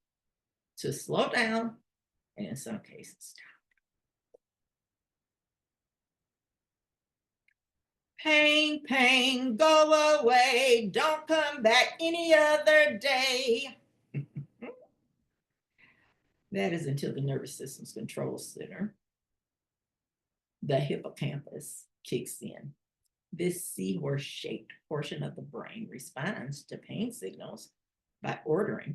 to slow down and in some cases stop. Pain, pain, go away, don't come back any other day. That is until the nervous system's control center, the hippocampus, kicks in. This seahorse-shaped portion of the brain responds to pain signals by ordering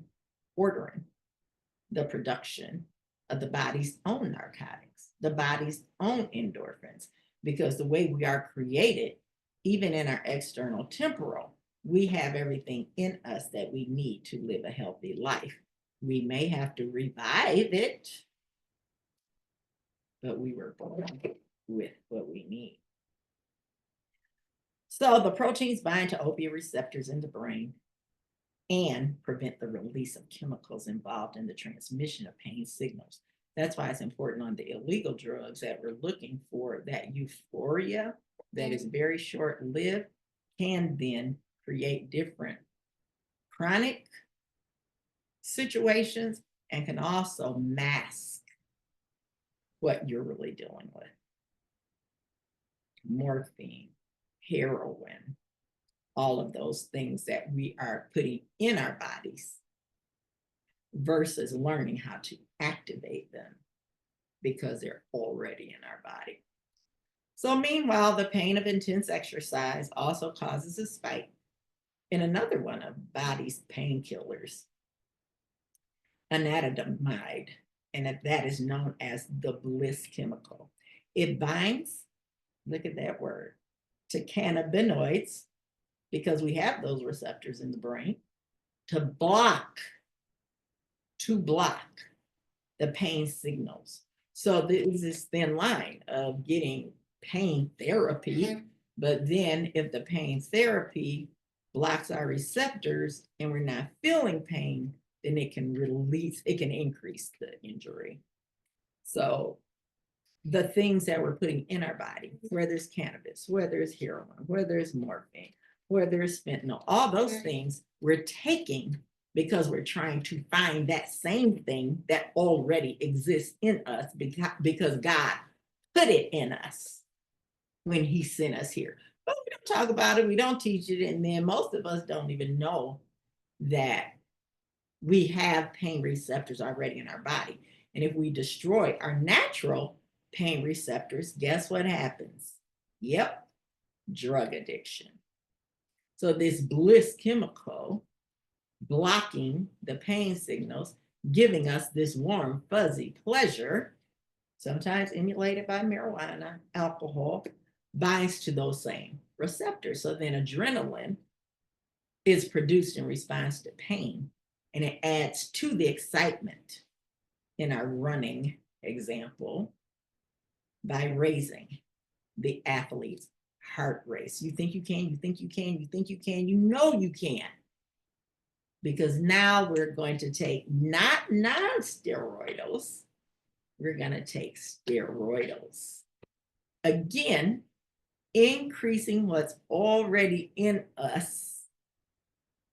the production of the body's own narcotics, the body's own endorphins, because the way we are created, even in our external temporal, we have everything in us that we need to live a healthy life. We may have to revive it, but we were born with what we need. So the proteins bind to opioid receptors in the brain and prevent the release of chemicals involved in the transmission of pain signals. That's why it's important on the illegal drugs that we're looking for that euphoria that is very short-lived can then create different chronic situations and can also mask what you're really dealing with. Morphine, heroin, all of those things that we are putting in our bodies versus learning how to activate them because they're already in our body. So meanwhile, the pain of intense exercise also causes a spike in another one of body's painkillers, anandamide, and that is known as the bliss chemical. It binds, look at that word, to cannabinoids, because we have those receptors in the brain, to block the pain signals. So there's this thin line of getting pain therapy, but then if the pain therapy blocks our receptors and we're not feeling pain, then it can increase the injury. So the things that we're putting in our body, whether it's cannabis, whether it's heroin, whether it's morphine, whether it's fentanyl, all those things we're taking because we're trying to find that same thing that already exists in us because God put it in us when he sent us here. But we don't talk about it, we don't teach it, and then most of us don't even know that we have pain receptors already in our body. And if we destroy our natural pain receptors, guess what happens? Yep, drug addiction. So this bliss chemical blocking the pain signals, giving us this warm, fuzzy pleasure, sometimes emulated by marijuana, alcohol, binds to those same receptors. So then adrenaline is produced in response to pain, and it adds to the excitement in our running example by raising the athlete's heart rate. You think you can, you think you can, you think you can, you know you can. Because now we're going to take not non-steroidals, we're going to take steroidals. Again, increasing what's already in us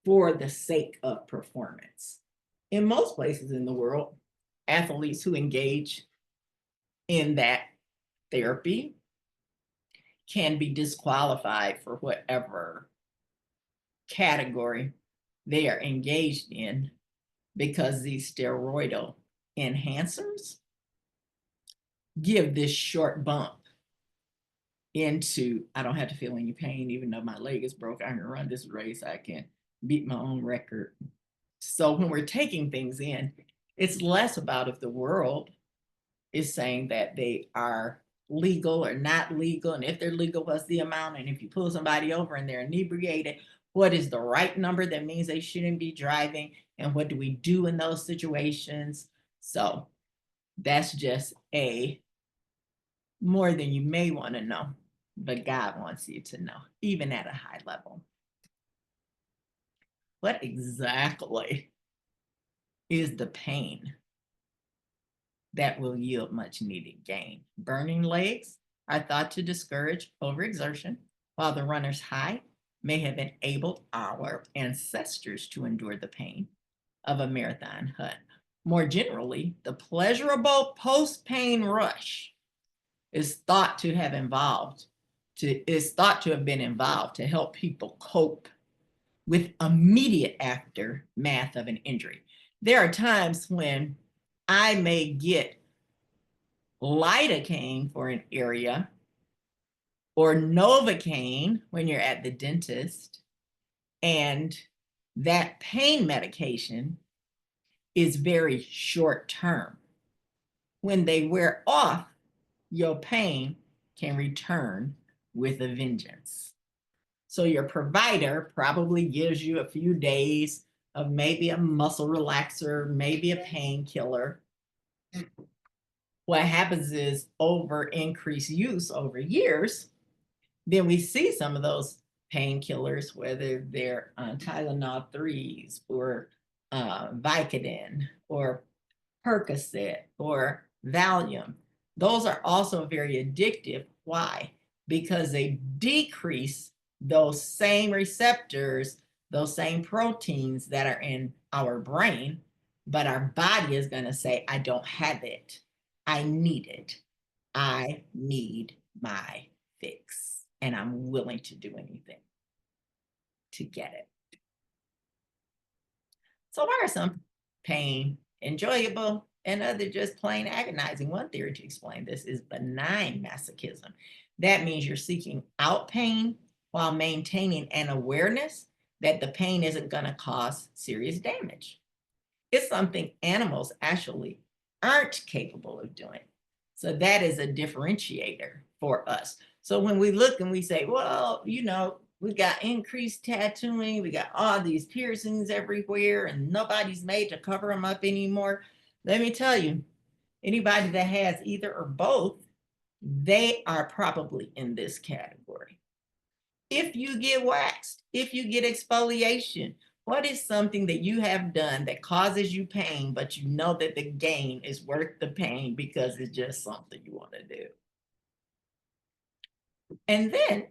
for the sake of performance. In most places in the world, athletes who engage in that therapy can be disqualified for whatever category they are engaged in, because these steroidal enhancers give this short bump into, I don't have to feel any pain, even though my leg is broke. I can run this race. I can beat my own record. So when we're taking things in, it's less about if the world is saying that they are legal or not legal. And if they're legal, what's the amount? And if you pull somebody over and they're inebriated, what is the right number that means they shouldn't be driving? And what do we do in those situations? So that's just a more than you may want to know, but God wants you to know, even at a high level. What exactly is the pain that will yield much needed gain? Burning legs are thought to discourage overexertion, while the runner's high may have enabled our ancestors to endure the pain of a marathon hunt. More generally, the pleasurable post-pain rush is thought to have been involved to help people cope with immediate aftermath of an injury. There are times when I may get lidocaine for an area or Novocaine when you're at the dentist, and that pain medication is very short term. When they wear off, your pain can return with a vengeance. So your provider probably gives you a few days of maybe a muscle relaxer, maybe a painkiller. What happens is, over increased use over years, then we see some of those painkillers, whether they're Tylenol 3s or Vicodin or Percocet or Valium. Those are also very addictive. Why? Because they decrease those same receptors, those same proteins that are in our brain, but our body is going to say, I don't have it. I need it. I need my fix, and I'm willing to do anything to get it. So why are some pain enjoyable and other just plain agonizing? One theory to explain this is benign masochism. That means you're seeking out pain while maintaining an awareness that the pain isn't going to cause serious damage. It's something animals actually aren't capable of doing. So that is a differentiator for us. So when we look and we say, well, we got increased tattooing, we got all these piercings everywhere, and nobody's made to cover them up anymore. Let me tell you, anybody that has either or both, they are probably in this category. If you get waxed, if you get exfoliation, what is something that you have done that causes you pain, but you know that the gain is worth the pain because it's just something you want to do? And then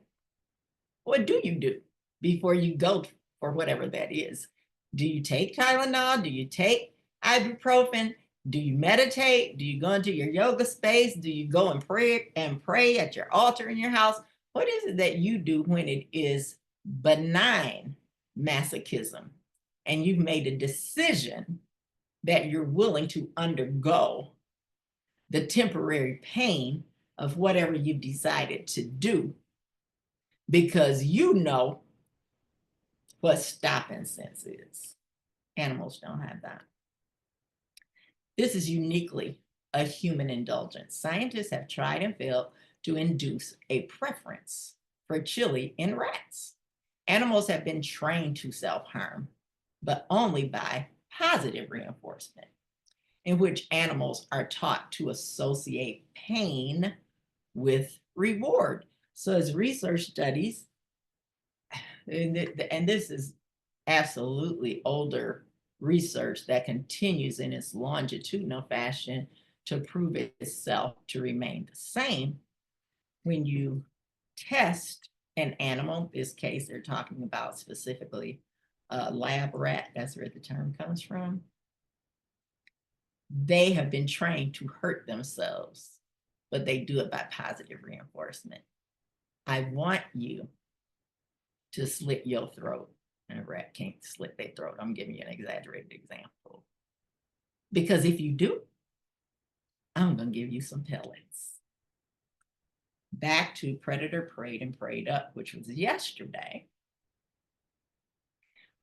what do you do before you go for whatever that is? Do you take Tylenol? Do you take ibuprofen? Do you meditate? Do you go into your yoga space? Do you go and pray at your altar in your house? What is it that you do when it is benign masochism and you've made a decision that you're willing to undergo the temporary pain of whatever you've decided to do because you know what stopping sense is? Animals don't have that. This is uniquely a human indulgence. Scientists have tried and failed to induce a preference for chili in rats. Animals have been trained to self-harm, but only by positive reinforcement, in which animals are taught to associate pain with reward. So as research studies, and this is absolutely older research that continues in its longitudinal fashion to prove itself to remain the same. When you test an animal, in this case, they're talking about specifically a lab rat, that's where the term comes from. They have been trained to hurt themselves, but they do it by positive reinforcement. I want you to slit your throat. And a rat can't slit their throat. I'm giving you an exaggerated example. Because if you do, I'm going to give you some pellets. Back to predator preyed and preyed up, which was yesterday.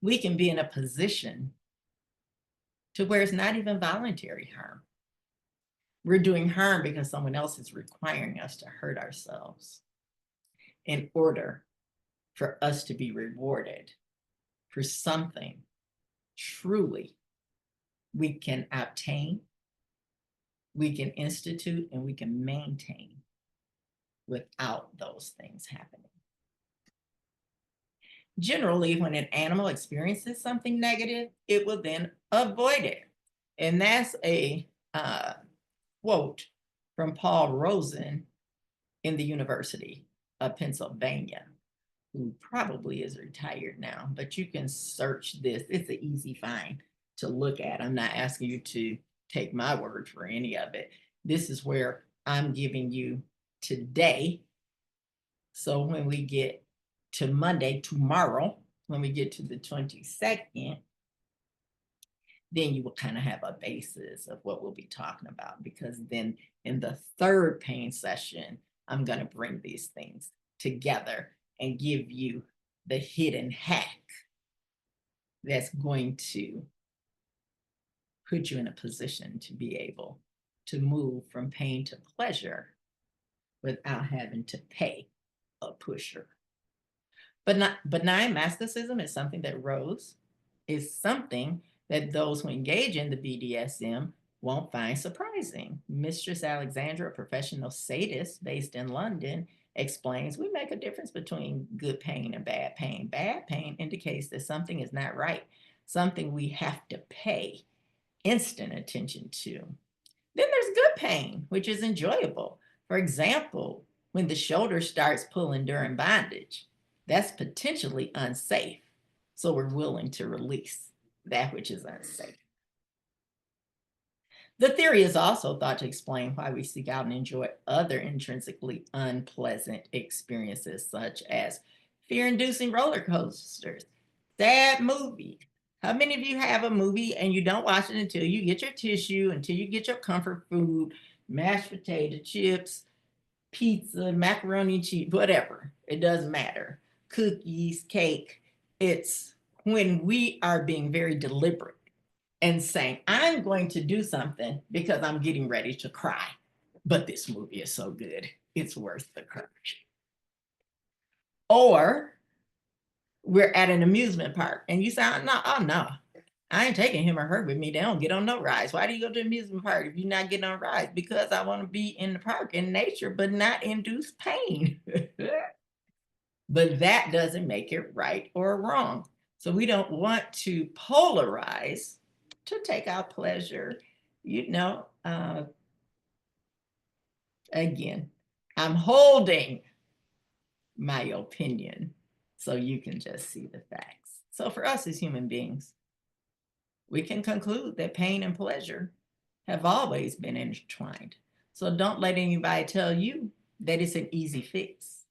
We can be in a position to where it's not even voluntary harm. We're doing harm because someone else is requiring us to hurt ourselves in order for us to be rewarded for something truly we can obtain, we can institute, and we can maintain without those things happening. Generally, when an animal experiences something negative, it will then avoid it. And that's a quote from Paul Rosen in the University of Pennsylvania, who probably is retired now, but you can search this. It's an easy find to look at. I'm not asking you to take my word for any of it. This is where I'm giving you today. So when we get to Monday, tomorrow, when we get to the 22nd, then you will kind of have a basis of what we'll be talking about, because then in the third pain session, I'm going to bring these things together and give you the hidden hack that's going to put you in a position to be able to move from pain to pleasure without having to pay a pusher. But benign masochism is something that Rose is something that those who engage in the BDSM won't find surprising. Mistress Alexandra, a professional sadist based in London, explains we make a difference between good pain and bad pain. Bad pain indicates that something is not right, something we have to pay instant attention to. Then there's good pain, which is enjoyable. For example, when the shoulder starts pulling during bondage, that's potentially unsafe. So we're willing to release that which is unsafe. The theory is also thought to explain why we seek out and enjoy other intrinsically unpleasant experiences, such as fear-inducing roller coasters, sad movies. How many of you have a movie and you don't watch it until you get your tissue, until you get your comfort food, mashed potato chips, pizza, macaroni and cheese, whatever. It doesn't matter. Cookies, cake. It's when we are being very deliberate and saying, I'm going to do something because I'm getting ready to cry. But this movie is so good, it's worth the courage. Or we're at an amusement park and you say, oh no, I ain't taking him or her with me. They don't get on no rides. Why do you go to an amusement park if you're not getting on rides? Because I want to be in the park in nature, but not induce pain. But that doesn't make it right or wrong. So we don't want to polarize to take our pleasure. Again, I'm holding my opinion so you can just see the facts. So for us as human beings, we can conclude that pain and pleasure have always been intertwined. So don't let anybody tell you that it's an easy fix.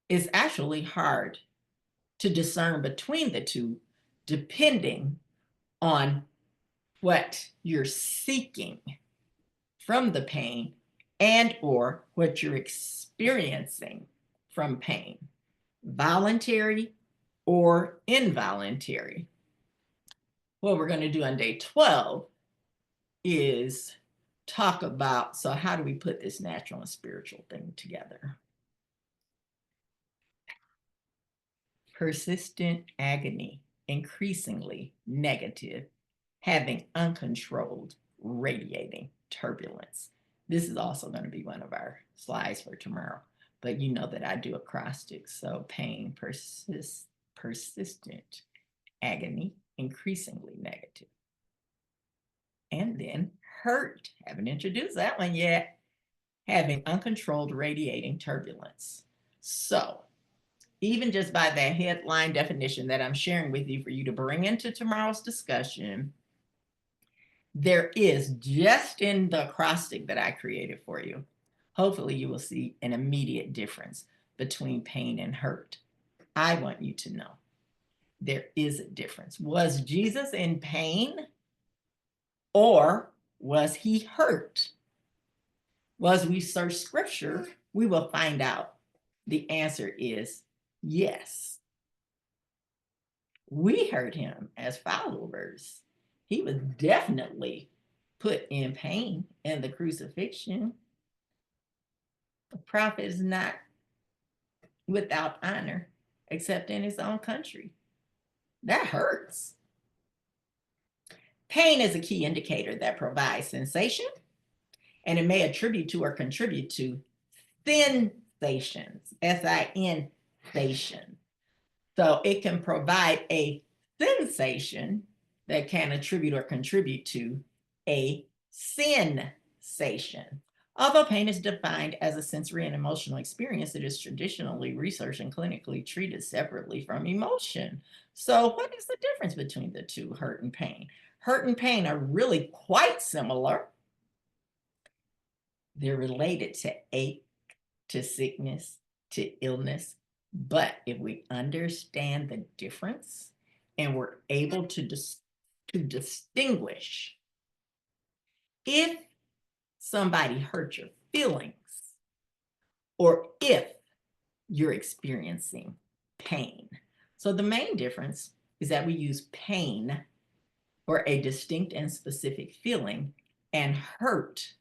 It's actually hard to discern between the two, depending on what you're seeking from the pain and or what you're experiencing from pain, voluntary or involuntary. What we're going to do on day 12 is talk about, so how do we put this natural and spiritual thing together? Persistent agony, increasingly negative, having uncontrolled radiating turbulence. This is also going to be one of our slides for tomorrow, but you know that I do acrostics, so pain, persistent agony, increasingly negative. And then hurt, haven't introduced that one yet, having uncontrolled radiating turbulence. So even just by that headline definition that I'm sharing with you for you to bring into tomorrow's discussion, there is, just in the acrostic that I created for you, hopefully you will see an immediate difference between pain and hurt. I want you to know there is a difference. Was Jesus in pain or was he hurt? Well, as we search scripture, we will find out the answer is yes. We heard him as followers. He was definitely put in pain in the crucifixion. The prophet is not without honor except in his own country. That hurts. Pain is a key indicator that provides sensation, and it may attribute to or contribute to sensations, S-I-N station. So it can provide a sensation that can attribute or contribute to a sensation. Although pain is defined as a sensory and emotional experience, it is traditionally researched and clinically treated separately from emotion. So what is the difference between the two, hurt and pain? Hurt and pain are really quite similar. They're related to ache, to sickness, to illness. But if we understand the difference and we're able to distinguish if somebody hurt your feelings or if you're experiencing pain. So the main difference is that we use pain for a distinct and specific feeling, and hurt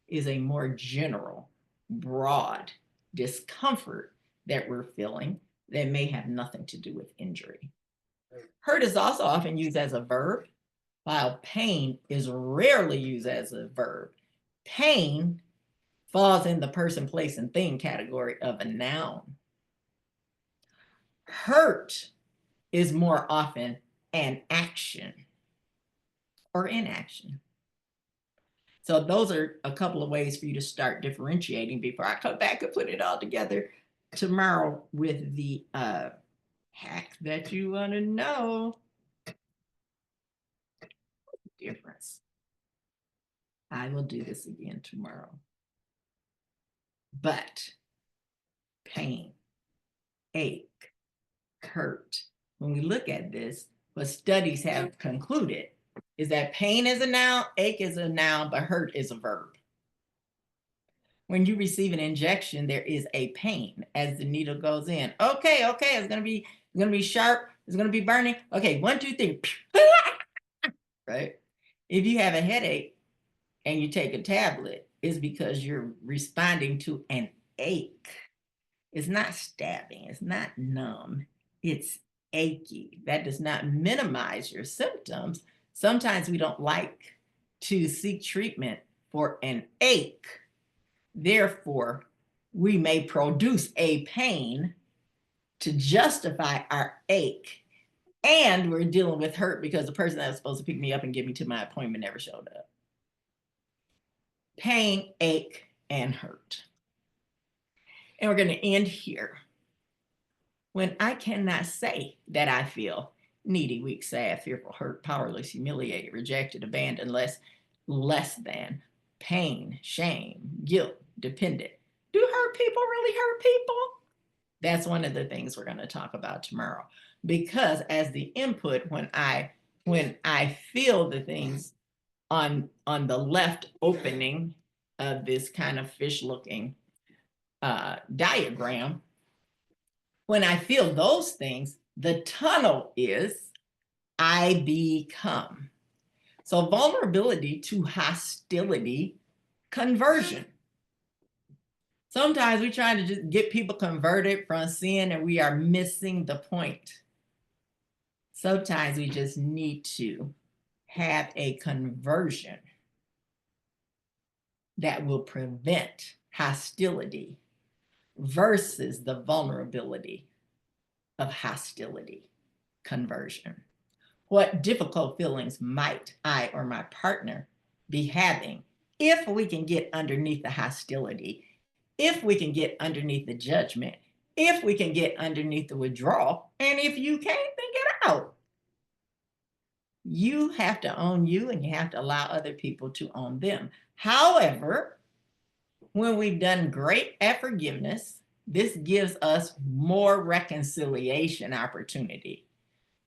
is a more general, broad discomfort that we're feeling that may have nothing to do with injury. Hurt is also often used as a verb, while pain is rarely used as a verb. Pain falls in the person, place, and thing category of a noun. Hurt is more often an action or inaction. So those are a couple of ways for you to start differentiating before I come back and put it all together tomorrow with the hack that you want to know. Difference. I will do this again tomorrow. But pain, ache, hurt. When we look at this, what studies have concluded is that pain is a noun, ache is a noun, but hurt is a verb. When you receive an injection, there is a pain as the needle goes in. Okay, it's gonna be sharp, it's gonna be burning. Okay, 1, 2, 3. Right? If you have a headache and you take a tablet, it's because you're responding to an ache. It's not stabbing, it's not numb, it's achy. That does not minimize your symptoms. Sometimes we don't like to seek treatment for an ache. Therefore, we may produce a pain to justify our ache. And we're dealing with hurt because the person that was supposed to pick me up and get me to my appointment never showed up. Pain, ache, and hurt. And we're going to end here. When I cannot say that I feel needy, weak, sad, fearful, hurt, powerless, humiliated, rejected, abandoned, less than, pain, shame, guilt, dependent. Do hurt people really hurt people? That's one of the things we're going to talk about tomorrow. Because as the input, when I feel the things on the left opening of this kind of fish-looking diagram, when I feel those things, the tunnel is I become. So vulnerability to hostility, conversion. Sometimes we're trying to just get people converted from sin and we are missing the point. Sometimes we just need to have a conversion that will prevent hostility versus the vulnerability of hostility, conversion. What difficult feelings might I or my partner be having if we can get underneath the hostility, if we can get underneath the judgment, if we can get underneath the withdrawal, and if you can't, then get out. You have to own you and you have to allow other people to own them. However, when we've done great at forgiveness, this gives us more reconciliation opportunity.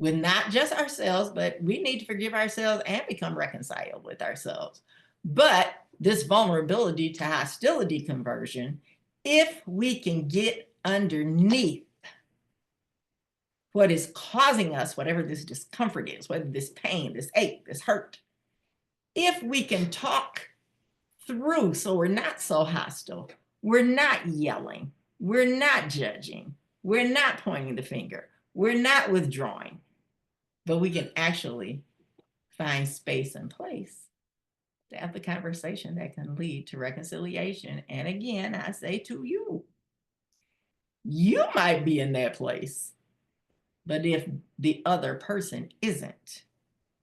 with not just ourselves, but we need to forgive ourselves and become reconciled with ourselves. But this vulnerability to hostility conversion, if we can get underneath what is causing us, whatever this discomfort is, whether this pain, this ache, this hurt, if we can talk through so we're not so hostile, we're not yelling, we're not judging, we're not pointing the finger, we're not withdrawing, but we can actually find space and place to have the conversation that can lead to reconciliation. And again, I say to you, you might be in that place, but if the other person isn't,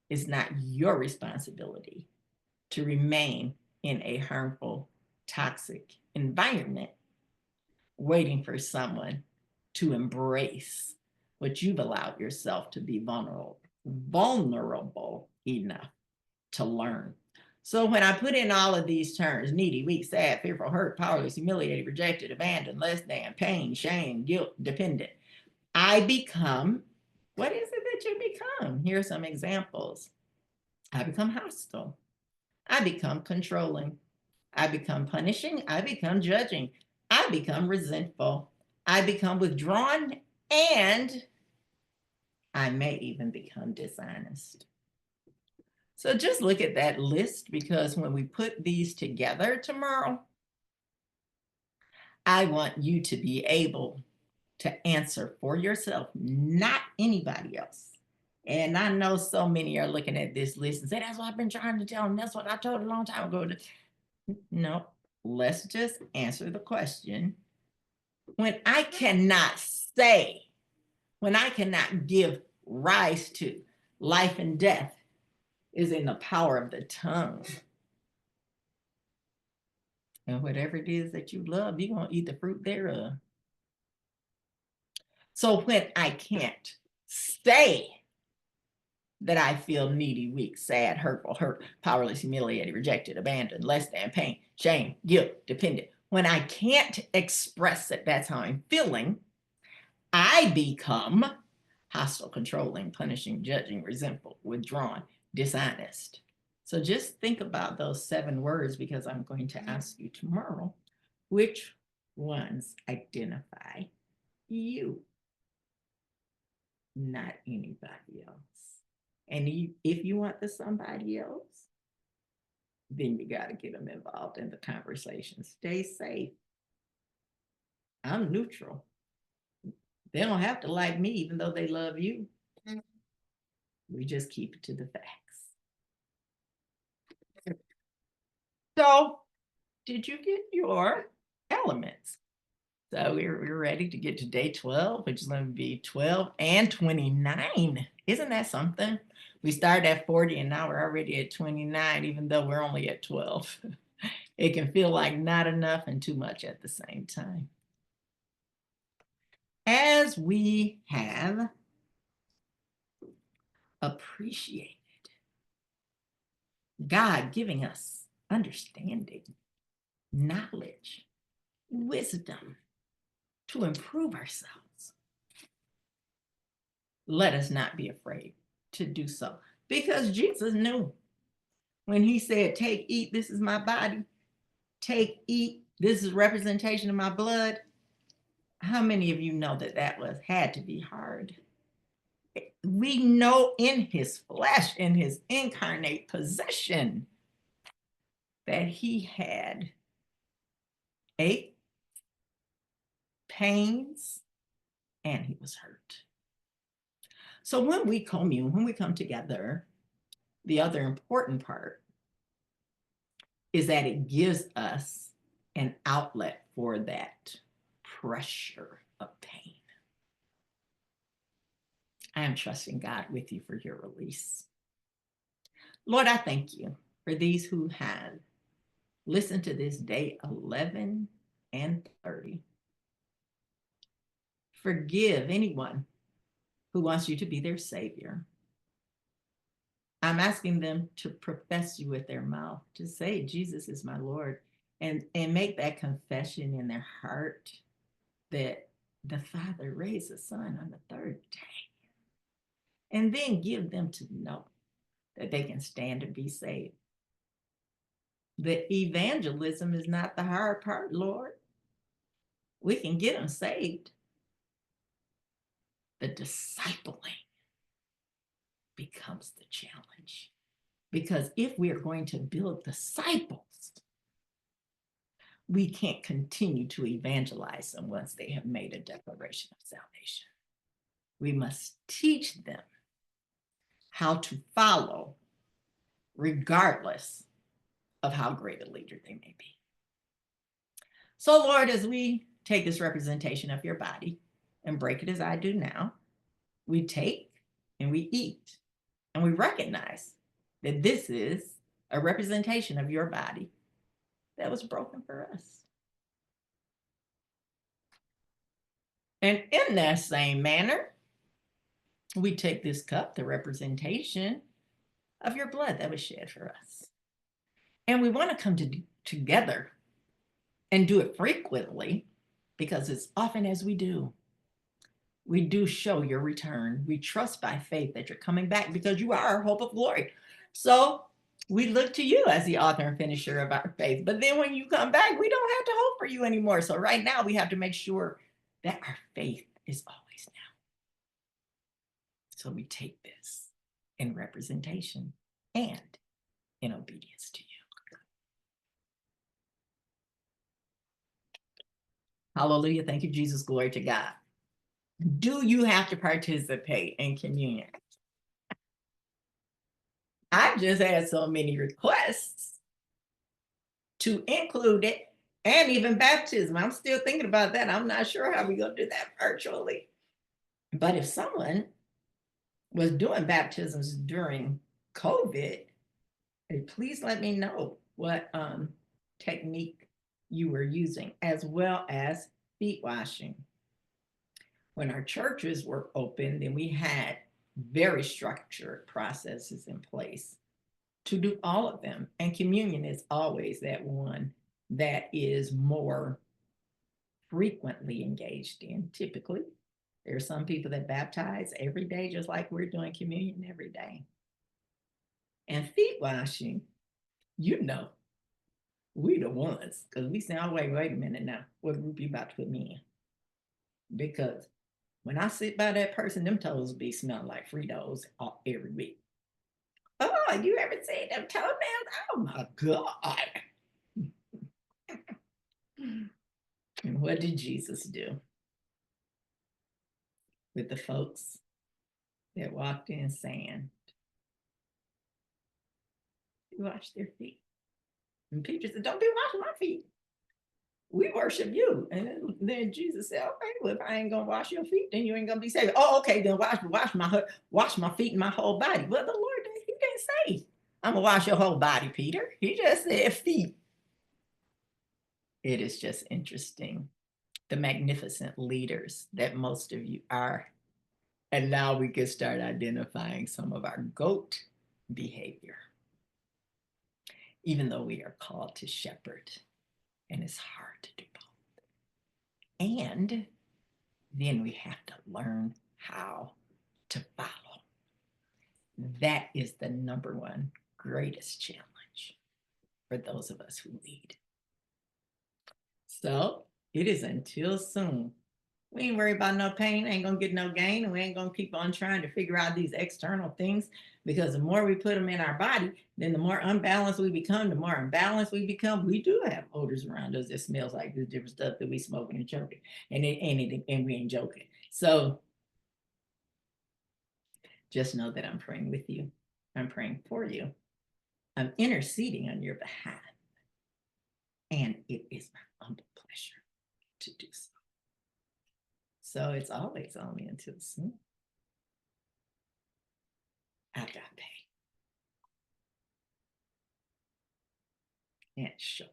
it's not your responsibility to remain in a harmful, toxic environment, waiting for someone to embrace what you've allowed yourself to be vulnerable enough to learn. So when I put in all of these terms, needy, weak, sad, fearful, hurt, powerless, humiliated, rejected, abandoned, less than, pain, shame, guilt, dependent, I become, what is it that you become? Here are some examples. I become hostile. I become controlling. I become punishing. I become judging. I become resentful. I become withdrawn, and I may even become dishonest. So just look at that list, because when we put these together tomorrow, I want you to be able to answer for yourself, not anybody else. And I know so many are looking at this list and say, that's what I've been trying to tell them. That's what I told a long time ago. No, let's just answer the question. When I cannot say, when I cannot give rise to, life and death is in the power of the tongue. And whatever it is that you love, you're going to eat the fruit thereof. So when I can't say that I feel needy, weak, sad, hurtful, hurt, powerless, humiliated, rejected, abandoned, less than, pain, shame, guilt, dependent, when I can't express it, that's how I'm feeling, I become hostile, controlling, punishing, judging, resentful, withdrawn, dishonest. So just think about those 7 words, because I'm going to ask you tomorrow which ones identify you, not anybody else. And if you want the somebody else, then you got to get them involved in the conversation. Stay safe. I'm neutral. They don't have to like me, even though they love you. We just keep it to the facts. So, did you get your elements? So we're ready to get to day 12, which is going to be 12 and 29. Isn't that something? We started at 40 and now we're already at 29, even though we're only at 12. It can feel like not enough and too much at the same time. As we have appreciated God giving us understanding, knowledge, wisdom to improve ourselves, let us not be afraid to do so. Because Jesus knew when he said, take, eat, this is my body. Take, eat, this is representation of my blood. How many of you know that that had to be hard? We know in his flesh, in his incarnate possession, that he had ache, pains, and he was hurt. So when we commune, when we come together, the other important part is that it gives us an outlet for that pressure of pain. I am trusting God with you for your release. Lord, I thank you for these who have listened to this day 11 and 30. Forgive anyone who wants you to be their savior. I'm asking them to profess you with their mouth, to say Jesus is my Lord, and make that confession in their heart that the Father raised the Son on the 3rd day. and then give them to know that they can stand and be saved. The evangelism is not the hard part, Lord. We can get them saved. The discipling becomes the challenge. Because if we are going to build disciples, we can't continue to evangelize them once they have made a declaration of salvation. We must teach them how to follow, regardless of how great a leader they may be. So, Lord, as we take this representation of your body and break it as I do now, we take and we eat, and we recognize that this is a representation of your body that was broken for us. And in that same manner, we take this cup, the representation of your blood that was shed for us. And we want to come together and do it frequently, because as often as we do show your return. We trust by faith that you're coming back, because you are our hope of glory. So we look to you as the author and finisher of our faith. But then when you come back, we don't have to hope for you anymore. So right now we have to make sure that our faith is always now. So we take this in representation and in obedience to you. Hallelujah. Thank you, Jesus. Glory to God. Do you have to participate in communion? I've just had so many requests to include it, and even baptism. I'm still thinking about that. I'm not sure how we're going to do that virtually. But if someone was doing baptisms during COVID, please let me know what technique you were using, as well as feet washing. When our churches were open, then we had very structured processes in place to do all of them. And communion is always that one that is more frequently engaged in. Typically, there are some people that baptize every day, just like we're doing communion every day. And feet washing, you know, we the ones, because we say, oh, wait a minute now, what group you about to put me in? Because when I sit by that person, them toes be smelling like Fritos every week. Oh, you ever seen them toenails? Oh my God. And what did Jesus do with the folks that walked in sand? He washed their feet. And Peter said, don't be washing my feet. We worship you. And then Jesus said, okay, well, if I ain't gonna wash your feet, then you ain't gonna be saved. Oh, okay, then wash my feet and my whole body. Well, the Lord, he didn't say, I'm gonna wash your whole body, Peter. He just said feet. It is just interesting, the magnificent leaders that most of you are. And now we can start identifying some of our goat behavior, even though we are called to shepherd, and it's hard to do both. And then we have to learn how to follow. That is the number one greatest challenge for those of us who lead. So it is until soon. We ain't worried about no pain, ain't gonna get no gain, and we ain't gonna keep on trying to figure out these external things, because the more we put them in our body, then the more unbalanced we become. The more imbalanced we become, we do have odors around us that smells like this different stuff that we smoking and choking, and we ain't joking. So just know that I'm praying with you. I'm praying for you. I'm interceding on your behalf, and it is my humble pleasure to do so. So it's always only until soon. Agape. And shalom.